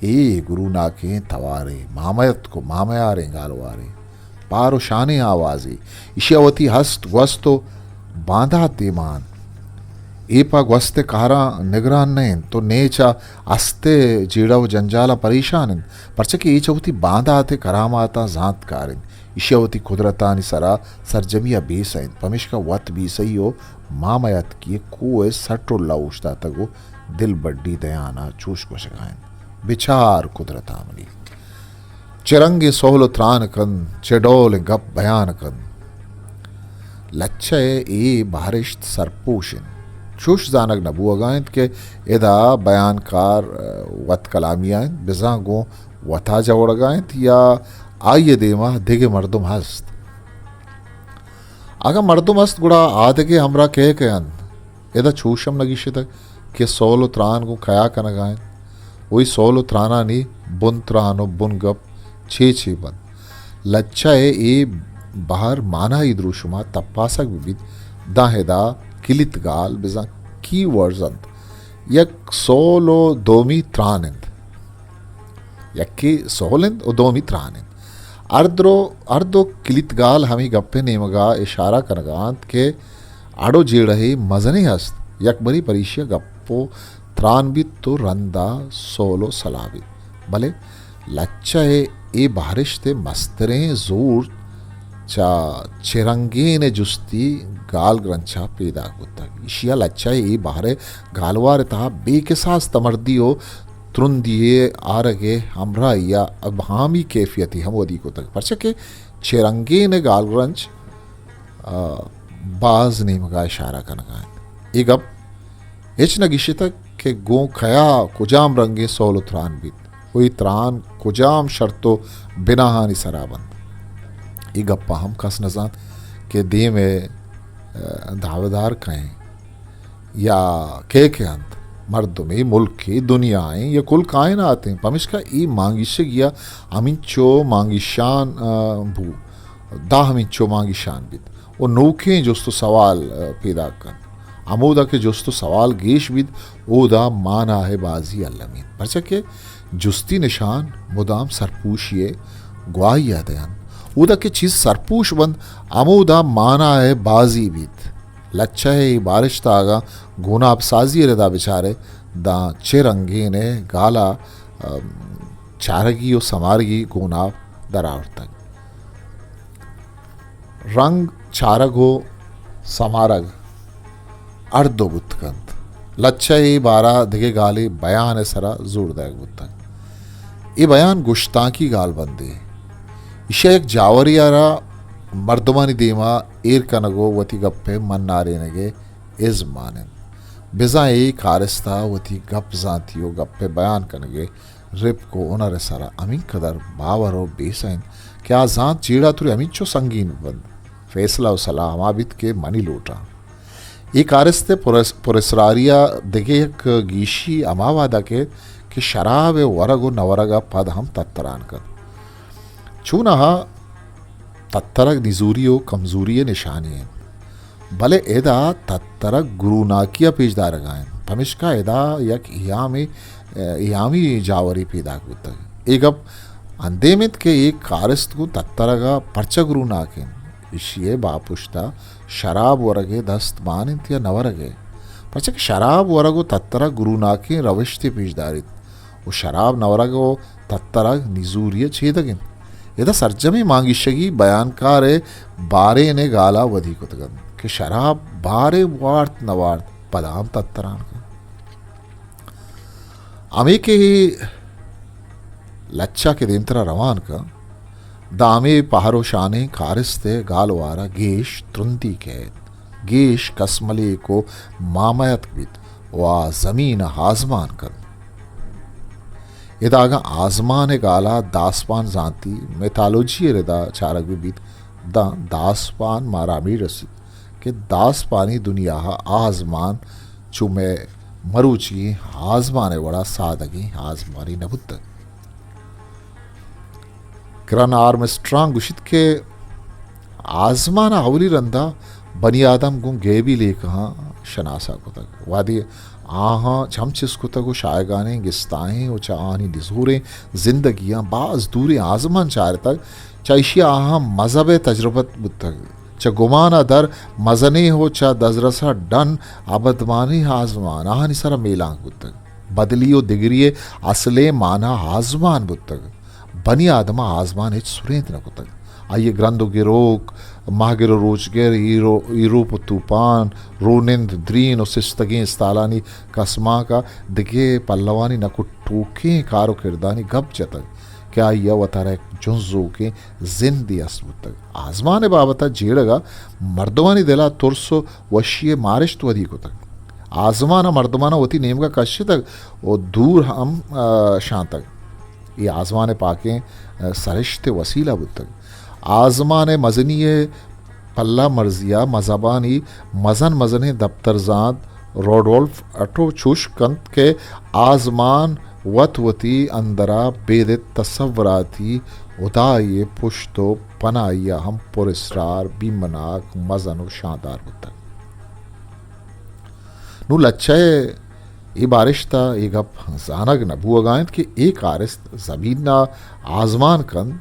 ए गुरु नाके तवारे मामयत को मामयारे गालवारे पारो शाने आवाजे इशियावती हस्त वस्तो बांधा तेमान एपा ग्वस्ते कारा निगरान नहीं तो नेचा अस्ते जीड़व जंजाला परेशान परचके ईचवती बांधा आते करामाता जात कारिन इशियावती कुदरतानी सरा सरजमिया बेसैन पमिश्का वत बीसईयो मामयत किए कुए सट्रोल्ला उश्ता तगो दिल बड्डी दयाना चूश को शगायन बिचार कुदरतामनी चिरंगे सोहलो त्रान कन चेडोल गप बयान कन लच्छे ए बारिश सरपोशिन चुश जानक नबुआगायत के एदा बयानकार वत कलामियाँ बिजा गो वथा जवड़गायत या आइए देमा दिगे मर्दुम हस्त आगा मर्दुम हस्त गुड़ा आदगे हमरा के अंद एदा छूशम नगिशे तक के सोलो त्रान को खया कनगायत वही सोलो त्राना नी बुन त्रानो बुन गप छे बन लच्छा ए बाहर माना इद्रुशुमा तप्पासक विविध दाहेदा किलित गाल बिजा की वर्जंत यक सोलो दोमी त्रानिंद यक्की सोलिंद और दोमी त्रानिंद अर्दो किलित गाल हमी गप्पे नेमगा इशारा करगांत के आड़ो जेड़हे मजने हस्त यक बरी परिशिया गप्पो त्रान भी तो रंदा सोलो सलाबित भले लच्चा ए बारिश ते मस्तरे जोर चा चिरंगे ने जुस्ती गाल ग्रंचा पैदा होता इशिया लच्चा ए बाहरे गालवार ता बेके सास तमर्दियो तुरंदिए आरगे हमरा या अब हामी कैफियती हम वदी को तक परचे के चिरंगे ने गाल ग्रंच बाज ने मगा इशारा करना एक अब एच नगिशे तक के गो खया कुजाम रंगे सोलो त्रान बीत वही त्रान कुजाम शर्तो बिना हानि सराबंद ये गप्पा हम कस नजान के दे में दावेदार कहें या के अंत मर्दों में मुल्क की दुनियाएं ये कुल कायन आते हैं पमिश का ई मांगिशे गया अमिंचो मांगिशान भू दा हमिंचो मांगिशान बीत वो नौके जोस्तो सवाल पैदा कर आमोदा के जोस्तो सवाल गेश बिद ओदा माना है बाजी अल्लमीन परचा के जुस्ती निशान मुदाम सरपूशिए ग्वाहिया दयान उदा के चीज सरपूश बंद आमोदा माना है बाजी बिद लच्छा है बारिश तागा गुना अब साजी रदा बेचारे दा चिरंगी ने गाला चारगी और समारगी गुना दरावर तक रंग चारग हो समारग अर्धो बुत्कंत लच्छा ये बारा दिगे गाली बयान सरा जोरदायक बुत्तक ये बयान गुश्ताकी गाल बंदे इशेक जावरियारा मर्दमानी देमा एर कनगो वती गप्पे मन नारेनगे इज मानन बेजा ए कारस्ता वती गप जातियो गप्पे बयान कनगे रिप को ओनर सरा अमी कदर बावरो बेसैन क्या जात चीड़ा तुरे अमीचो संगीन बंद फैसला व सलाह अमाबित के मनी लूटा ಈ ಕಾರ್ಯಸ್ಥೆ ಪುರಸ್ರಾರಿಯ ದೆಗೆಯಕ್ ಗೀಶಿ ಅಮಾವಾದಕ್ಕೆ कि शराब वरगु नवरग पद हम तत्तरान कर चूना तत्तरक निजूरियो कमजूरी निशानी है भले एदा तत्तरक गुरुनाकिया पेजदार गायन पमिश्का एदा यक इयामी जावरी पैदा कुतक एक अब अंदेमित के एक कारस्त को तत्तरगा पर्च गुरुनाकिन इशिये बापुष्टा शराब वरगे दस्त मानित्य नवरगे पचक शराब वरगो तत्तरा गुरुनाके रविष्टि पेजदारित वो शराब नवरगो तत्तरा निजूरिय छेदगिन यदा सर्जमी मांगिशगी बयानकारे बारे ने गाला वधी कुतगन कि शराब बारे वार्त नवार्त पदाम तत्तरान अमी के ही लच्छा के देंतरा रवान का दामे पहारो शाने कारिस्ते गालवारा गेश त्रुंती कैद गेश कसमले को मामयत बित वा जमीन आजमान कर इदागा आजमान गाला दासपान जाती मेथालोजी रेदा चारक बीत दा दासपान मारा मी रसी के दासपानी दुनिया आजमान चुमे मरुची आजमाने बड़ा सादगी आजमानी नबुत्त किरण आर्मस्ट्रांग गुशित के आजमाना अवली रंदा बनी आदम गुं गेबी ले कहाँ शनासा को तक वादी आहा छमचिस को तक शायगाने गिस्ताएं और चाहानी डिजूरें जिंदगियां बाज दूरे आजमान चार तक चाइशिया आहा मजहब तजरबत बुतक च गुमाना दर मजने हो चा दजरसा डन अबदमानी आजमान आहानी सरा मेलांग बुतक बदलियो दिगरिये असले माना आजमान बुतक बनी आदमा आजमान हिच सुरेंद्र न कुतक आइए ग्रंथों के रोक मागिरो रोजगर यूरोप तूफान रोनिंद द्रीन और सिस्तगे इस्तालानी कसमा का दिगे पल्लवानी नकु टूके कारो किरदानी गप जतक क्या यह वतारे जुंजो के जिंदी असबुत तक आजमान बाबता जेड़गा मर्दवानी दिला तुरसो वशिये मारिश तो अधिक तक आजमाना मर्दमाना होती नेम का कश्य तक और दूर हम शां तक ये आजमान पाके सरिश्ते वसीला बुतक आजमान मजनी पल्ला मर्जिया मजबानी मजन मजने दफ्तरजाद रोडोल्फ अटो चुश कंत के आजमान वतवती अंदरा बेदे तस्वराती उदाये पुश्तो पनाइया हम पुरस्रार बीमनाक मजन शानदार बुतक नु लच्छे ये बारिश था ये गप जानक न बुआगायत कि एक आरिस्त जमीन ना आजमान कन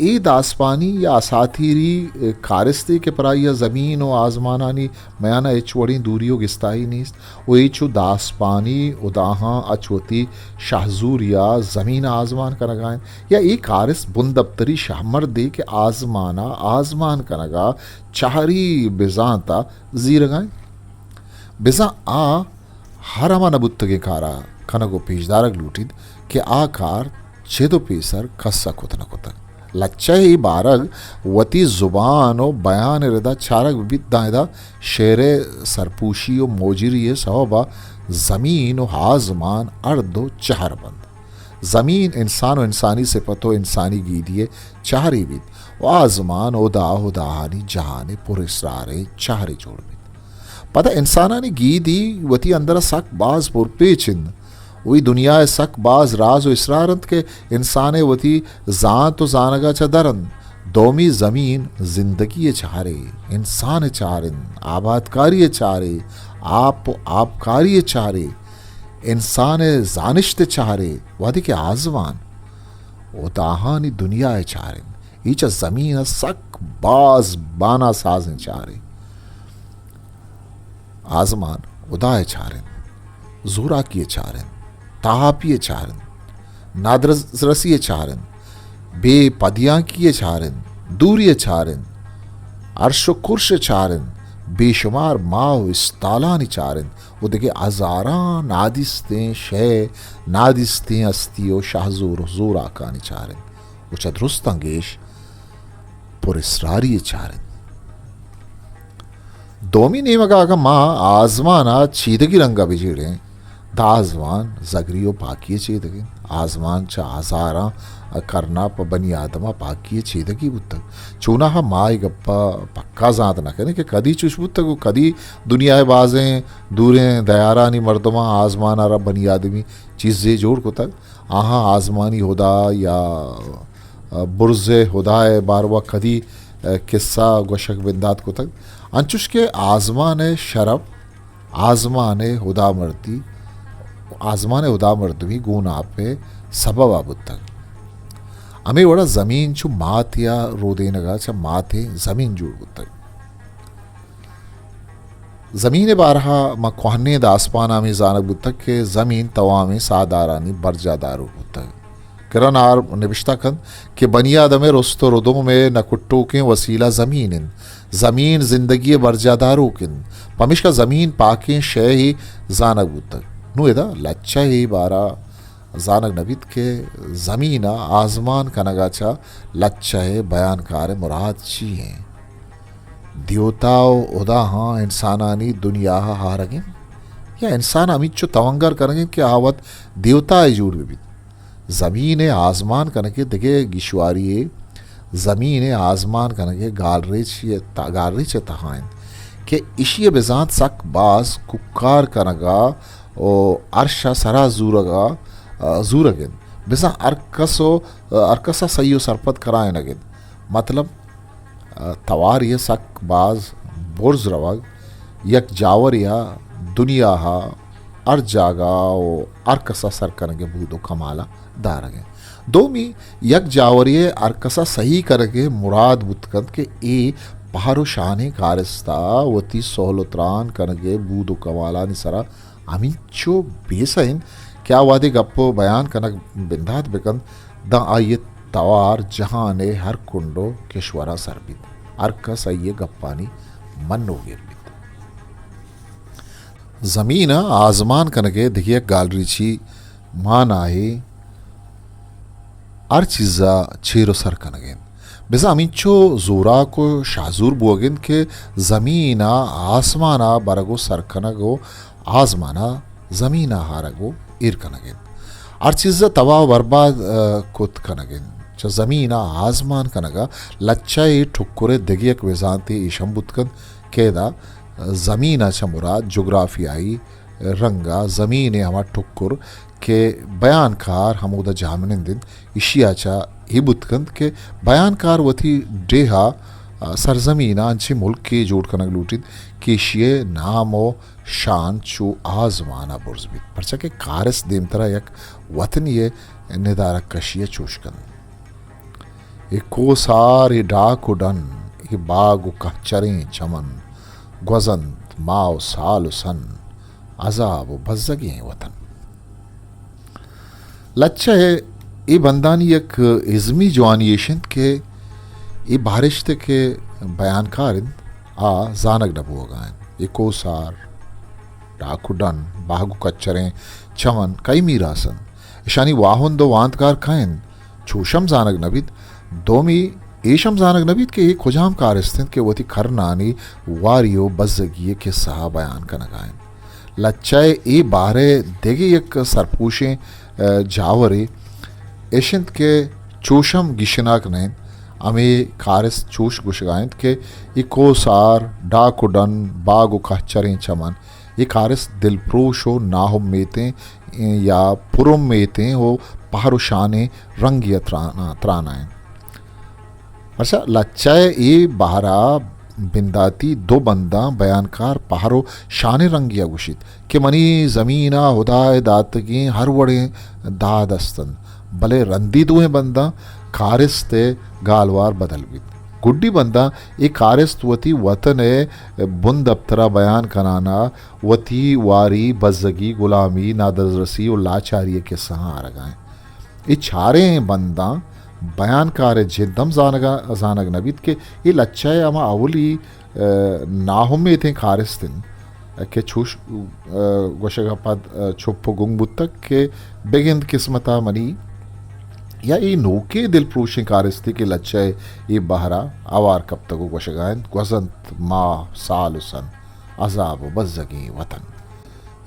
ए दासपानी या असाथीरी कारिस्ते के परा या ज़मीन और आजमानानी मयाना एचवड़ी दूरियों गिस्ताई नीस्त वो एचो दासपानी उदाहा अचवती शाहजूर या ज़मीन आजमान का नगाएं या एक कारिस बुंदब्तरी शाहमर दे के आजमान का नगा चाहरी बिजाता जीरगाएं बिजा आ हरमा नबुत्तगे कारा कनगो पेजदारक लूटिद के आकार छेदो पेसर खस्सा कुतन कुतक लच्चा ही बारग वती जुबान और बयान रदा चारक विदायदा शेरे सरपूशी और मोजिरी सवबा ज़मीन और आजमान अर्दो चार बंद ज़मीन इंसान और इंसानी सिफतो इंसानी गीदिए चारी बिद व आजमान उदाहानी जहाने पुरस्रारे चारे जोड़ बिद पता इंसानानी गीदी वती अंदर सक बाज पुरपेचिन वही दुनिया सक बाज राज व इसरारंत के इंसाने वती जान तो जानगा चदरन दोमी ज़मीन जिंदगी चारे इंसान चारिन आबादकारी चारे आपकारी चारे इंसान जानिश्त चारे वादी के आजमान उदाहानी दुनिया चारिन ईच ज़मीन सक बाज बाना साजन चारे आजमान उदाय चारिन जोरा किए चारिन तापिए चारन नादरसिए चारन बेपदियाँ किए चारन दूरिए चारन अर्श कुर्श चारन बेशुमार माव इस्तालानी चारन वो देखे हजारा नादिस्तें शे नादिस्तें अस्तियो शाहजूर जोर आकानी चारन उचा दुरुस्त अंगेश पुरस्रारी चारिन दोमी नेमगा मा आजमाना चीदगी रंगा बिजीड़े दाजवान जगरियो पाकिये चीदगी आजमान चा आजारा करना प बनी आदमा पाकिये चीदगी बुत्तक चूना हा माई गप्पा पक्का जात ना कने कि कदी चुश बुत्तक कदी दुनिया बाजें दूरें दयारानी मर्दमा आजमान आरा बनी आदमी चीज़े जोड़ को तक आहा आजमानी होदा या बुर्ज़े होदाए बारवा कदी किस्सा गोशक बिंदात को तक अंचुश के आजमान शरफ आजमान हुदा मर्दवी गुना पे सबब आबुत्तक अमे वड़ा ज़मीन चु मात या रोदेनगा चा माते ज़मीन जुड़ बुत्तक ज़मीन बारहा मा कोहने दासपाना में जानक बुत्तक के ज़मीन तवा में सादारानी बरजादारू बुत्तक किरण आर निबिश्ता कन कि बनियादमे रोस्तो रोदों में नकुट्टो के वसीला ज़मीन ज़मीन ज़िंदगी बरजादारू किन पमिश का ज़मीन पाके शे ही जानक बुत्तक नुएदा लच्चा ही बारा जानक नबीत के ज़मीना आजमान कनगाचा लच्चा है बयान कार मुराद ची हैं देवताओ उदा हाँ इंसानानी दुनिया हारगे या इंसान अमिच्चो तवंगर करेंगे कि आवत देवता जुड़ भी ज़मीन आजमान कनके दिखे गिशवारी ज़मीन आजमान कनके गालरी चे तहाइन के इशिय बेजात सक बाज कुकार कनगा ओ अर्शा सरा जूरगन बेसा अरकसा सईयो सरपत कराए नगन मतलब तवार ये सक बाज बुर्ज रवग यक जावर या दुनिया हा अर जागा ओ अरकसा सर करगे बूदो कमाला दारगे दोमी यक जावरिये अरकसा सही करगे मुराद बुतकंद के ए पहारो शाने कारस्ता वती सोहलुत्रान करगे बूदो कमाला निसरा अमिंचो बेसइन क्या वादे गप्पो बयान कनक बिंदात बेकंद द आये तवार जहां ने हर कुंडो केश्वरा सरबित अरका सही गप्पानी मन्नो गिरबित ज़मीन आजमान कनके दिखिए गालरीची मान आए अर चीज़ा छेरो सर कनगेन बेसा अमिंचो जोरा को शाजूर बोगेन के ज़मीना आसमाना बरगो सर कनगो आजमाना ज़मीना हारगो इर कनगेन अर चीज़ा तवा बर्बाद कुत कनगेन च ज़मीना आजमान कनगा लच्चाई ठुक्कुरे दिगियक वेजांती ईशंबुतकन केदा ज़मीना च मुराद जोग्राफियाई रंगा ज़मीन हमा ठुक्कुर के बयानकार हमूदा जामनिन दिन इशियाचा हिबुतकंद के बयानकार वथी डेहा सरजमीना अंचे मुल्क के जोड़ कनक लूटिद कि इशिये नामो शान चू आजमाना बुर्जबित परचा के कारस देमतरा यक वतन ये निदारक कशिये चूशकन ये कोसार ये डाक उडन ये बाग कहचरें चमन ग्वजंत माओ साल सन अजाब बज्जगी हैं वतन लच्चा है ये बंदानी एक इज़मी जवानियेशन के ये बारिश्ते के बयानकार आ जानक डबो गायन ये कोसार डाकुडन बागु कच्चरें चमन कई मीरासन ईशानी वाहन दो वांतकार खाइन छूशम जानक नबीद दोमी एशम जानक नबीद के एक खुजाम कारस्तिन के वती खरनानी वारियो बज्जगी के सहा बयान का नगायन लच्चाए ए बारे देगे एक सरपूशें जावरे एशंत के चोशम गिशनाक नैन अमे कारस चोश गुशगायंत के ये कोसार डाकुडन बागु कहचरें चमन ये कारस दिलप्रोशो नाहुम मेते या पुरुम मेते हो पहारो शाने रंगिया त्रानाएं अच्छा लच्चाए ये बहरा बिंदाती दो बंदा बयानकार पहारो शाने रंगिया गुशित के मनी ज़मीना हुदाए दातगी हर वड़े दादस्तन भले रंदी दुए बंदा कारिस्ते गालवार बदलबित गुड्डी बंदा ये कारिस्त वती वतने बुंद अप्तरा बयान कनाना वती वारी बज्जगी गुलामी नादरसी और लाचारिय के सहा रगाएं ये चारे बंदा बयानकार जिदम जानक नबीद के ये लच्चाए अमा अवली नाहुमे थे खारिस्तिन के छूश गोशगा पद छुप्पो गुंग बुत्तक के बेगिंद किस्मता मनी या ई नोके दिल प्रूशें कारस्ती के लच्चे ई बहरा आवार कब तक गोशगायन gwazant माह साल सन अजाब बज़गी वतन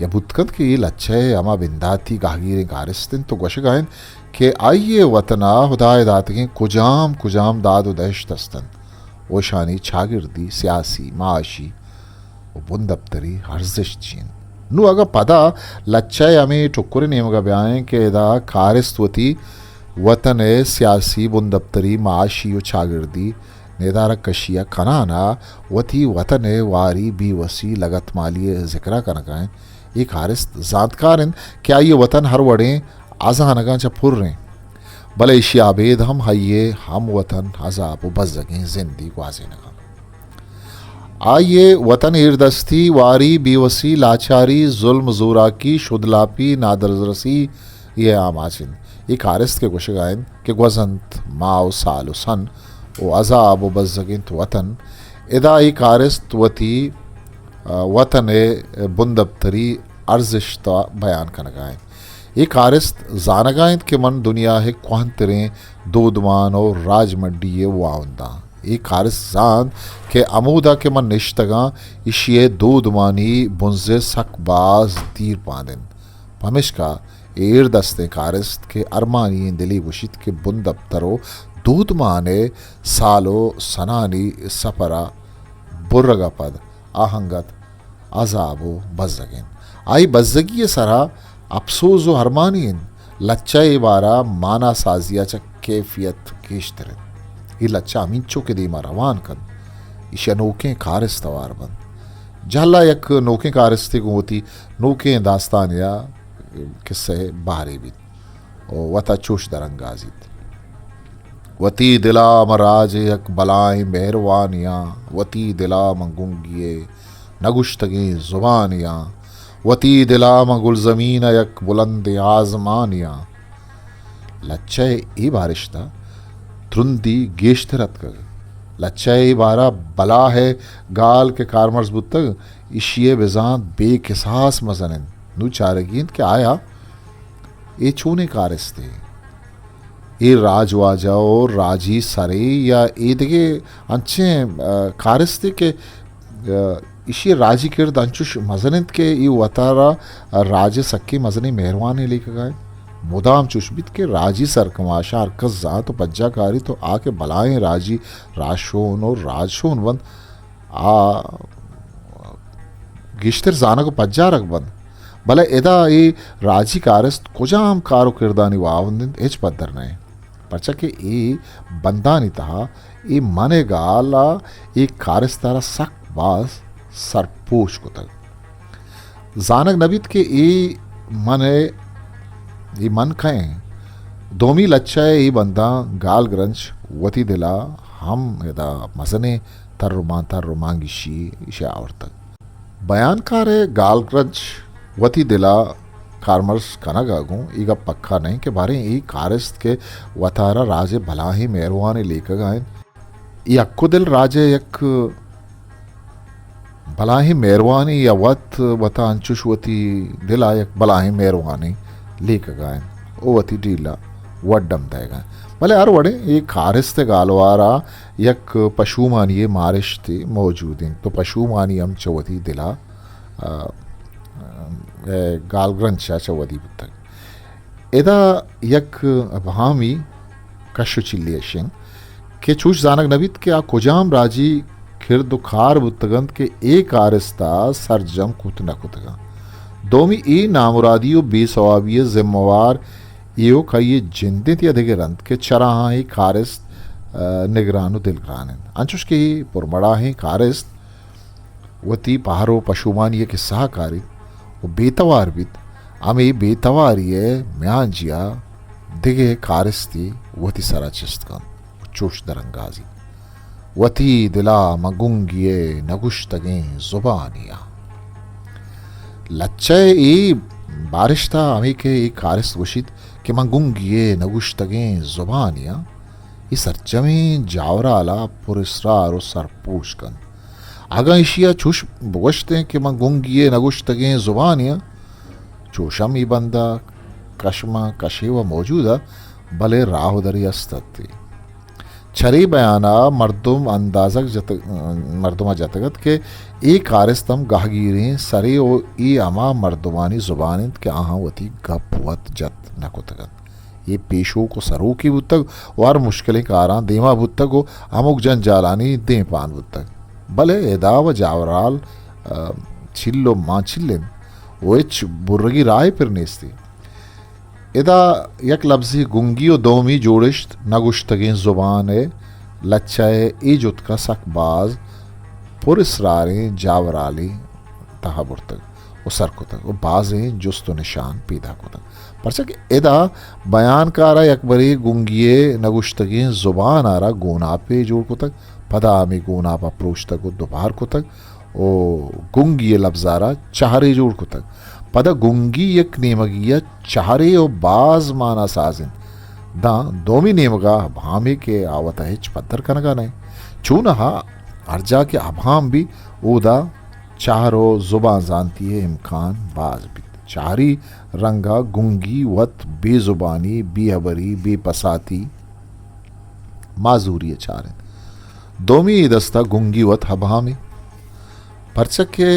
या बुतकंत के ये लच्चे अमा बिंदाती गागीरें कारस्तिन तो गोशगायन के आइए वतना खुदाए दातगे कुजाम कुजाम दाद उदैश दस्तन ओशानी छागिर्दी सियासी माशी बुंदप्तरी हर्जिश चीन नु अगर पदा लच्चे हमें टुकुरे नेमगा ब्याएं के दा कारस्तवती वतन सियासी बुंदप्तरी माशी व छागिर्दी नेदार कशिया कनाना वती वतन वारी बी वसी लगत मालिय जिक्रा कनकाएं ये कारस्त जानकारन क्या ये वतन हर वड़े आजा नगा चा फुर रहे भले इशिया बेद हम हइये हम वतन अजाब बज़गे जिंदी ग्वाजे नगा आइए वतन इरदस्ती वारी बेवसी लाचारी जुल्म जोरा की शुदलापी नादरसी ये आमाचिन ये कारस्त के गुशगायन के gwazant माओ साल सन ओ अजाब बज़गिन वतन इदा ये कारस्त वती वतन बुंदब्तरी अर्जिश्ता बयान कनगाएं ये कारस्त जानगायत के मन दुनिया है क्वांतरें दूधमान और राजमड्डी वाउंदा ये कारस्त जान के अमूदा के मन निश्तगा इशिये दूधमानी बुंजे सकबाज दीर पादिन पमिश्का एर दस्ते कारस्त के अरमानी दिली वशित के बुंदब्तरो दूधमाने सालो सनानी सपरा बुर्रगा पद आहंगत अजाबो बज़गिन आई बज़गी सरा अफसोस व हरमानीन लच्चा बारा माना साजिया च कैफियत केशतर ये लच्चा अमीचो के दीमा रवान कन इश अनोखे कारस्तवार बंद जहला यक नोके कारस्ते को होती नोके दास्तान या किस्से बारे भी ओ वता चोश दरंगाजित वती दिला मराज यक बलाएं मेहरवानियाँ वती दिला मंगुंगिए नगुश्तगी जुबानियाँ वती दिला मगुल ज़मीन यक बुलंद आज़मानियाँ लच्चे ई बारिश्ता त्रुंदी गेश्तरत कर लच्चे बारा बला है गाल के कारमर्स बुतग इशिये बेजान बेकिसास मजनन नु चारगीन के आया ये छूने कारस्ते ये राजवाजा और राजी सरे या ये देखे अच्छे कारस्ते के इशी राजी किर्द अंचुश मजनित के ये वतारा राज सक्के मजनी मेहरवान लेकर गए मुदाम चुशबित के राजी सरकमाशा अरकस जा तो पज्जाकारी तो आके बलाएं राजी राशोन और राजशोन बंद आ गिश्तर जाना को पज्जा रख बंद भले एदा ये राजी कारस्त कुजाम कारो किरदानी वावंदिन एच पद्धर नहीं परचा के ये बंदानी तहा ये मने गाला ये कारस्तारा सक बास सरपोश को तक जानक नबीत के ये मन खाएं दोमी लच्चा ये बंदा गाल ग्रंच वती दिला हम यदा मसने तर रोमांगिशी इशे आवर तक बयानकार है गाल ग्रंच वती दिला कारमर्स कना गागूं ईगा पक्का नहीं के बारे ये कारस्त के वतारा राजे भला ही मेहरवानी लेकर गायन ये अक्को दिल राजे यक भलाही मेहरवानी या वता अंचुश वती दिला यक भलाही मेहरवानी लेकर गायन ओ वती डीला वड्डम देगा भले हर वड़े ये कारस्ते गालवारा यक पशुमानी मारिश्ते मौजूद तो पशुमानी हम चवती दिला गालग्रंचा चवती तक एदा यक भामी कशु चिल्लियशिंग के चूश जानक नबीत के आ कुजाम राजी खिर दुखार बुतगंत के एक आरिस्ता सरजम कुत न कुतगा दोमी ई नामुरादियो बेसवाबिय जिम्मेवार यो का ये जिंदित या दिगे रंत के चराहा ही कारिस्त निगरानु दिलग्रान अंचुश के ही पुरमड़ा ही कारिस्त वती पहारो पशुमान ये के सहकारी वो बेतवार बित अमे बेतवारी म्यांजिया दिगे कारिस्ती वती सरा चिस्तगन चोश दरंगाजी वती दिला मगुंगिए नगुश्तगे जुबानिया लच्चे ई बारिश्ता अमी के ई कारिस्त वशित के मगुंगिए नगुश्तगे जुबानिया ई सरजमी जावराला पुरस्रार और सरपूश कन आगा इशिया चुश बगश्ते के मगुंगिए नगुश्तगे जुबानिया चोशम ई बंदा कशमा कशे व मौजूदा भले राहुदरी अस्ती छरी बयाना मर्दुमा जतगत के ई कारस्तम गाहगीरें सरे ओ ई अमा मर्दुमानी जुबानित के आहावती गपवत जत नकुतगत ये पेशो को सरू की बुतक और मुश्किलें कारा देमा बुतक को अमुक जन जालानी दे पान बुतक भले एदा व जावराल चिल्लो माँ चिल्लेन ओच बुर्रगी राय फिर नेस्ती इदा यक लफ्ज़ी गुंगी दोमी जोड़िश्त नगुश्तगें ज़ुबान लच्चाए इजुत का सकबाज पुरस्रारें जावराली तहाबुरतक वो सरकुतक वो बाज़ें जुस्त निशान पैदा कुतक परचक इदा बयान कारा यकबरी गुंगिए नगुश्तगें ज़ुबान आरा गोना पे जोड़ कुतक पदा में गोना पा प्रोश्तक दोबार कुतक ओ गुंगिए लफ्ज़ारा चाहरे जोड़ कुतक पद गुंगी यक नेमगिया चाहरे ओ बाज माना साजिन दा दोमी नेमगा भामे के आवत है पत्थर कनगा नहीं चूनहा अर्जा के अभाम भी ओदा चाहरो जुबान जानती है इम्कान बाज भी चाहरी रंगा गुंगी वत बेजुबानी बेहबरी बेपसाती माजूरी चारे दोमी दस्ता गुंगी वत हभामे परचक के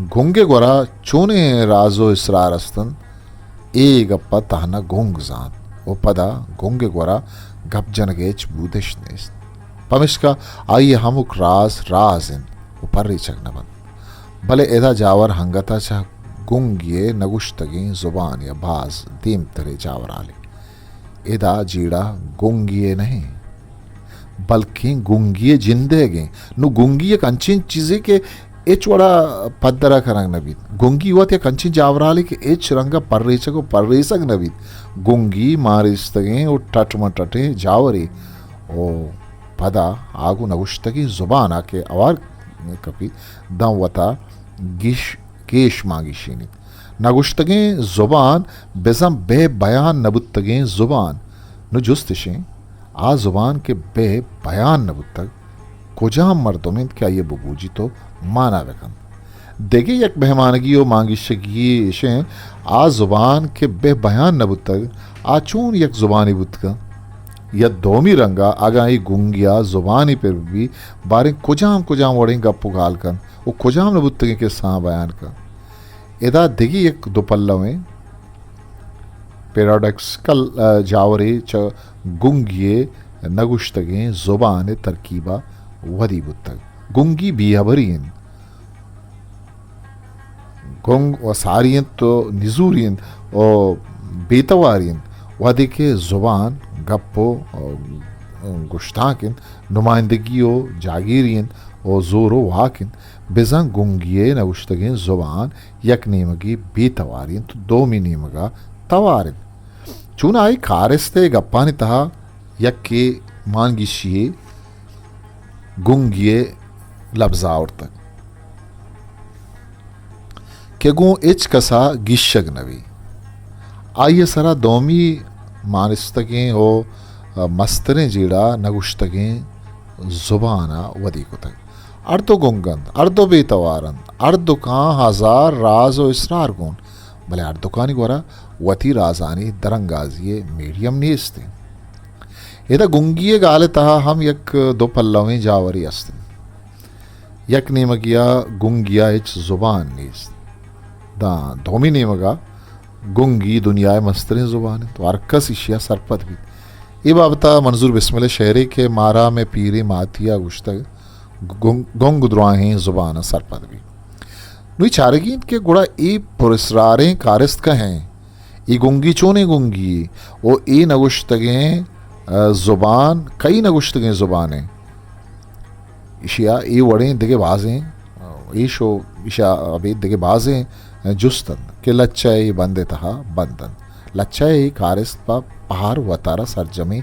गुंगे गोरा चोने राजो इसरार अस्तन ए गप्पा तहना गुंग जान वो पदा गुंगे गोरा गप जनगेच बूदिश नेस्त पमिश्का आइए हमुक राजिन वो पर्री चकनबन भले एदा जावर हंगता चाह गुंगिए नगुश्तगी जुबान या बाज दीम तरे जावर आले एदा जीड़ा गुंगिए नहीं बल्कि गुंगिए जिंदगी नु गुंगी एक अंचिन चीज़ें के एच वड़ा पद्दरा करंग नबी गुंगी वत या कंचिन जावराली के एच रंगा पर्रेचक को पर्रेसक नबी गुंगी मारिस्तगे ओ टटमटटे जावरी ओ पदा आगु नगुश्तगी जुबान आके अवार कपी दम वता गिश केश मांगिशीनी नगुश्तगे जुबान बेजम बे बयान नबुत्तगे जुबान नु जुस्तिशें आ जुबान के बे बयान नबुत्तग कुजाम मर्दोमिंद क्या ये बबूजी तो माना रकम देखे यक मेहमानगी और मांगिशगी इशें आ जुबान के बे बयान नबुत्तग आ चून यक जुबानी बुतका या दोमी रंगा आगाई गुंगिया जुबानी पर भी बारे कुजाम वड़ें गप्पु गाल कन वो कुजाम नबुत्तगे के सा बयान का इदा दिगी एक दुपल्ला में पैराडॉक्स कल जावरे च गुंगिए नगुश्तगे जुबान तरकीबा वदी बुत्तग गुंगी बियाबरीन गुंग व सारियन तो निजूरियन और बेतवारियन वदी के जुबान गप्पो गुश्ताकिन नुमाइंदगियो जागीरियन और जोरो वाकिन बेजंग गुंगिए नगुश्तगे जुबान यक नेमगी बेतवारियन तो दो मी नेमगा तवारिन चूना आई कारिस्ते गप्पानी तहा यक के मानगिशिये गुंगिए लफ्जावर तक के गो इच कसा गिशग नवी आइए सरा दोमी मानिस्तगें हो मस्तरें जीड़ा नगुश्तगें जुबाना वदी को तक अर्दो गुंगंद अर्दो बेतवारंद अर्दो का हजार राज और इसरार गुण भले अर्दो कानी गोरा वती राजानी दरंगाजिए मीडियम नेस्ते इदा गुंगिए गाले तहा हम यक दो पल्लवें जावरी अस्ते यक नेमगिया गुंगिया इच जुबान नीस दा धोमी नेमगा गुंगी दुनिया मस्तरें जुबान तो अरकस इशिया सरपत भी ये बाबता मंजूर बिस्मिल शहरी के मारा में पीरी मातिया गुश्तग गुंग दुराहें जुबान सरपत भी नुई चारगीन के गुड़ा ई पुरस्रारें कारिस्त का हैं ई गुंगी चोने गुंगी वो ई नगुश्तगें जुबान कई नगुश्तगें जुबानें इशिया ई वड़ें दिगे बाजें ईशो इशा अभी दिगे बाजें जुस्तन के लच्चाई बंदे तहा बंदन लच्चाई कारिस्त पा पहाड़ वतारा सरजमे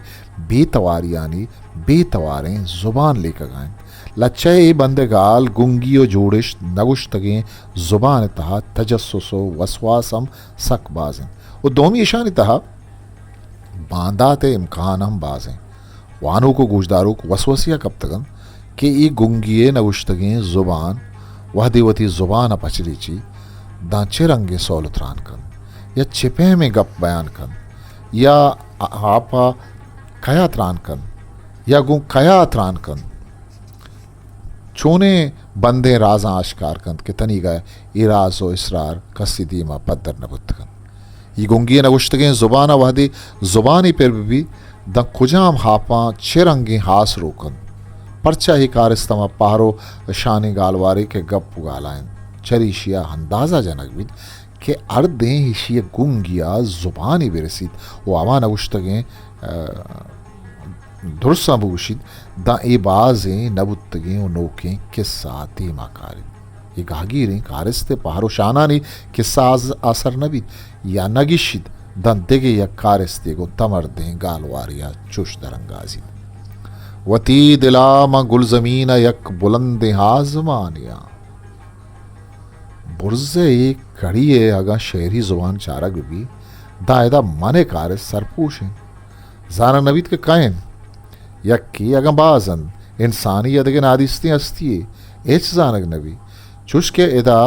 बेतवारियानी बेतवारें जुबान लेकर गाएं लच्चाई बंदे गाल गुंगियो जोड़िश नगुश्तगें जुबान तहा तजस्सुसो वसवासम सक बाजें वो दोमी ईशानी तहा बांदाते इम्कान हम बाजें वानों को गुजदारों को वसवसिया कब तकन कि ई गुंगिए नगुश्तगें जुबान वह देवती जुबान अपचलीची दांचे रंगे सौल उतरान कन या छिपे में गप बयान कन या आपा कया त्रान कन या गु कया त्रान कन चोने बंदे राजा आश्कार कंद के तनी गए इराजो इसरार कसीदीमा पद्दर नबुत कन ये गुंगी नगुश्तगे जुबाना वहदी जुबानी पर भी द कुजाम हापा चिरंगी हास रोकन परचा ही कारस्तमा पारो शानी गालवारी के गप्पु गालायन चरीशिया अंदाजा जनक भी के अर्दे हिशिय गुंगिया जुबानी बेरसीद वो आवा नगुश्तगे दुर्सा बुशिद द ए बाजे नबुत्तगे नोके किस्सा तीमा कारी ये गागीरे कारस्ते पारो शानानी किस्सा असर नबी या नगिशिद दंतेगे या कारस्ते को तमरदे गालवारिया चुश दरंगाजी वती दिलामा गुलजमीन यक बुलंदे हाजमानिया बुर्जे एक कड़िए अगा शहरी जुबान चारा गुबी दायदा मने कार सरपूश जाना नबीत के कायन यक्की अगा बाजन इंसानी यदगे नादिस्ती अस्ती एच जानक नबी चुश के एदा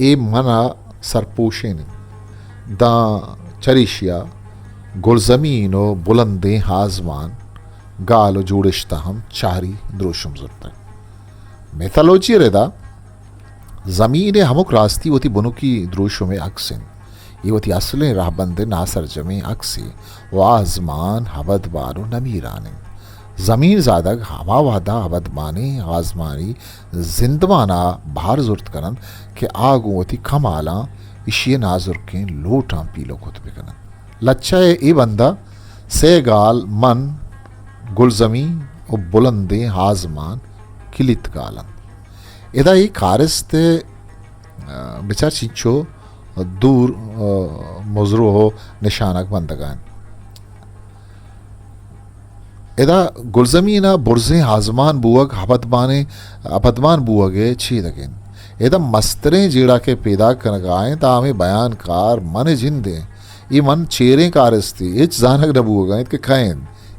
ए मना सरपूशेन दा चरिशिया गुलजमीनो बुलंदे हाजमान गालो जोड़िश्ता हम चारी द्रोशम जुरता मेथालोजी रेदा ज़मीन हमुक रास्ती वती बुनुकी द्रोशों में अक्सिन ये वती असले राहबंदे नासर जमे अक्सी व आजमान हबद बारो नमीराने ज़मीन ज़ादक हवा वादा हबद माने आजमानी जिंदमाना भार जुर्त करन के आगो वती कमाला इशिये नाजुर के लोटा पीलो खुतबे करन लच्चा ए बंदा से गाल मन गुलजमी और बुलंदे हाजमान किलित गालन इदा ये कारस्ते बिचार चिंचो दूर मजरू हो निशानक बंदगान इदा गुलजमीना बुर्जे हाजमान बुअग हबदमान बुअगे छी दगिन इदा मस्तरे जीड़ा के पैदा करगाएं तामे बयान कार मन जिंदे ये मन चेरे कारस्ती इच जानक नबुअगा के खाएं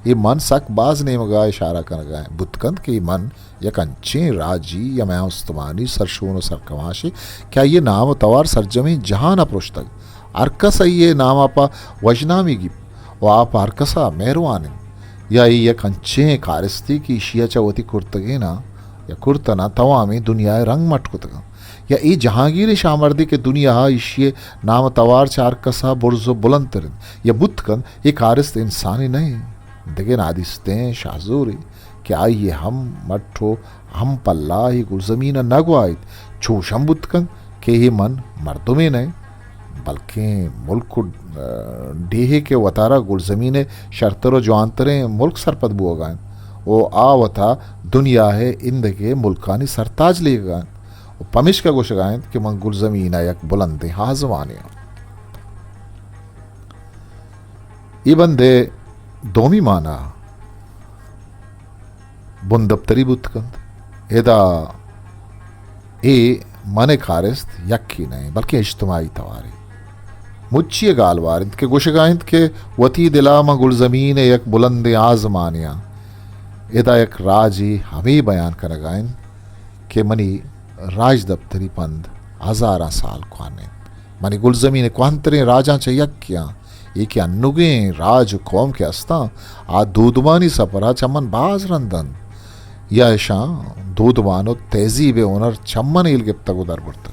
ये मन सक बाज ने मगा इशारा कर गए बुतकंद के मन या कंचे राजी या मैं उस्तमानी सरशोन सरकमाशी क्या ये नाम तवार सरजमी जहां न पुस्तक अरकस ये नाम आपा वजनामी की वो आप अरकसा मेहरवान या ये कंचे कारस्ती की शिया चवती कुर्तगे ना या कुर्तना तवामी दुनिया रंग मटकुतगा या ये जहांगीर शामर्दी के दुनिया इशिये नाम तवार चार कसा बुर्जो बुलंद या बुतकंद ये कारस्त इंसानी नहीं देखे नादिस्ते शाजूरी क्या ये हम मठो हम पल्ला ही गुलजमीन नगवाइत छोशम बुतकन के ही मन मर्दों में नहीं बल्कि मुल्क को डेहे के वतारा गुलजमीन शर्तरो जवानतरे मुल्क सरपद बुआगान वो आवता दुनिया है इंद के मुल्कानी सरताज लेगान वो पमिश का गोशगान कि मन गुलजमीन यक बुलंदे हाजवाने ये बंदे दोमी माना बुंदप्तरी बुतकंद एदा ए मने खारिस्त यक्की नहीं बल्कि इज्तमाई तवारी मुच्ची गालवारिंद के गुशगाइंद के वती दिलामा गुलजमीन यक बुलंद आजमानिया एदा एक राजी हमें बयान करगाइन के मनी राज दप्तरी पंद हजारा साल खाने मनी गुलजमीन क्वांतरे राजा चयक्या एक अन्नुगे राज कौम के अस्ता आ दूधवानी सपरा चमन बाज रंदन या ऐशा दूधवानो तेजीबे ओनर चम्मन इल गिप्ता गुदर बुर्ता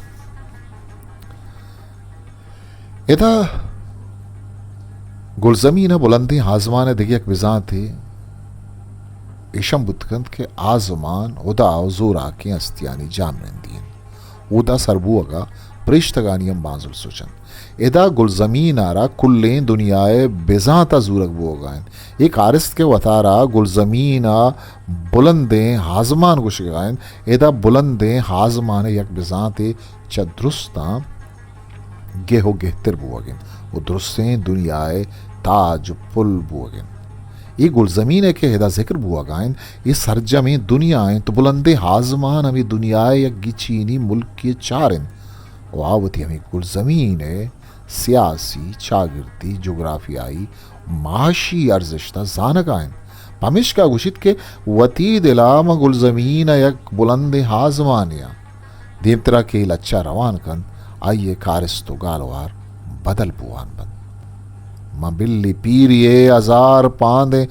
इधा गुलजमीन बुलंदी हाजमान दिगी एक विजान थी इशम बुतकंद के आजमान उदा जोरा की अस्तियानी जामरंदीन उदा सरबुअगा प्रिश्तगानियम बाजुल सुचन इदा गुलजमीन आरा कुल्लें दुनियाए बेजाता जूरक बुआगान एक आरिस्त के वतारा गुलजमीना बुलंदे हाजमान गुशगान इदा बुलंदे हाजमान यक बेजाते चद्रुस्ता गेहो गेहतर बुआगिन वो दुरुस्तें दुनियाए ताज पुल बुआगिन ये गुलजमीन के हिदा जिक्र बुआगान ये सरजमी दुनियाएं तो बुलंदे हाजमान हमें दुनियाए यक गिचीनी मुल्क के चारिन वावती हमें गुलजमीन सियासी शागिर्दी जोग्राफियाई माशी अर्जिश्ता जानकाइन पमिश का गुशित के वती दिलाम गुलजमीन यक बुलंद हाजमानिया देवतरा के लच्चा रवान कन आइए कारिस्तो गालवार बदल पुआन बन मां बिल्ली पीरिये अजार पांदे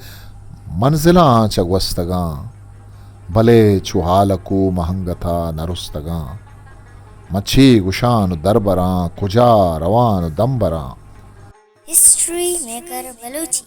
मंजिला चगवस्तगा भले चुहालकू महंगथा नरुस्तगा मच्छी गुशान दरबरा कुजा रवान दम्बरा। History maker Balochi.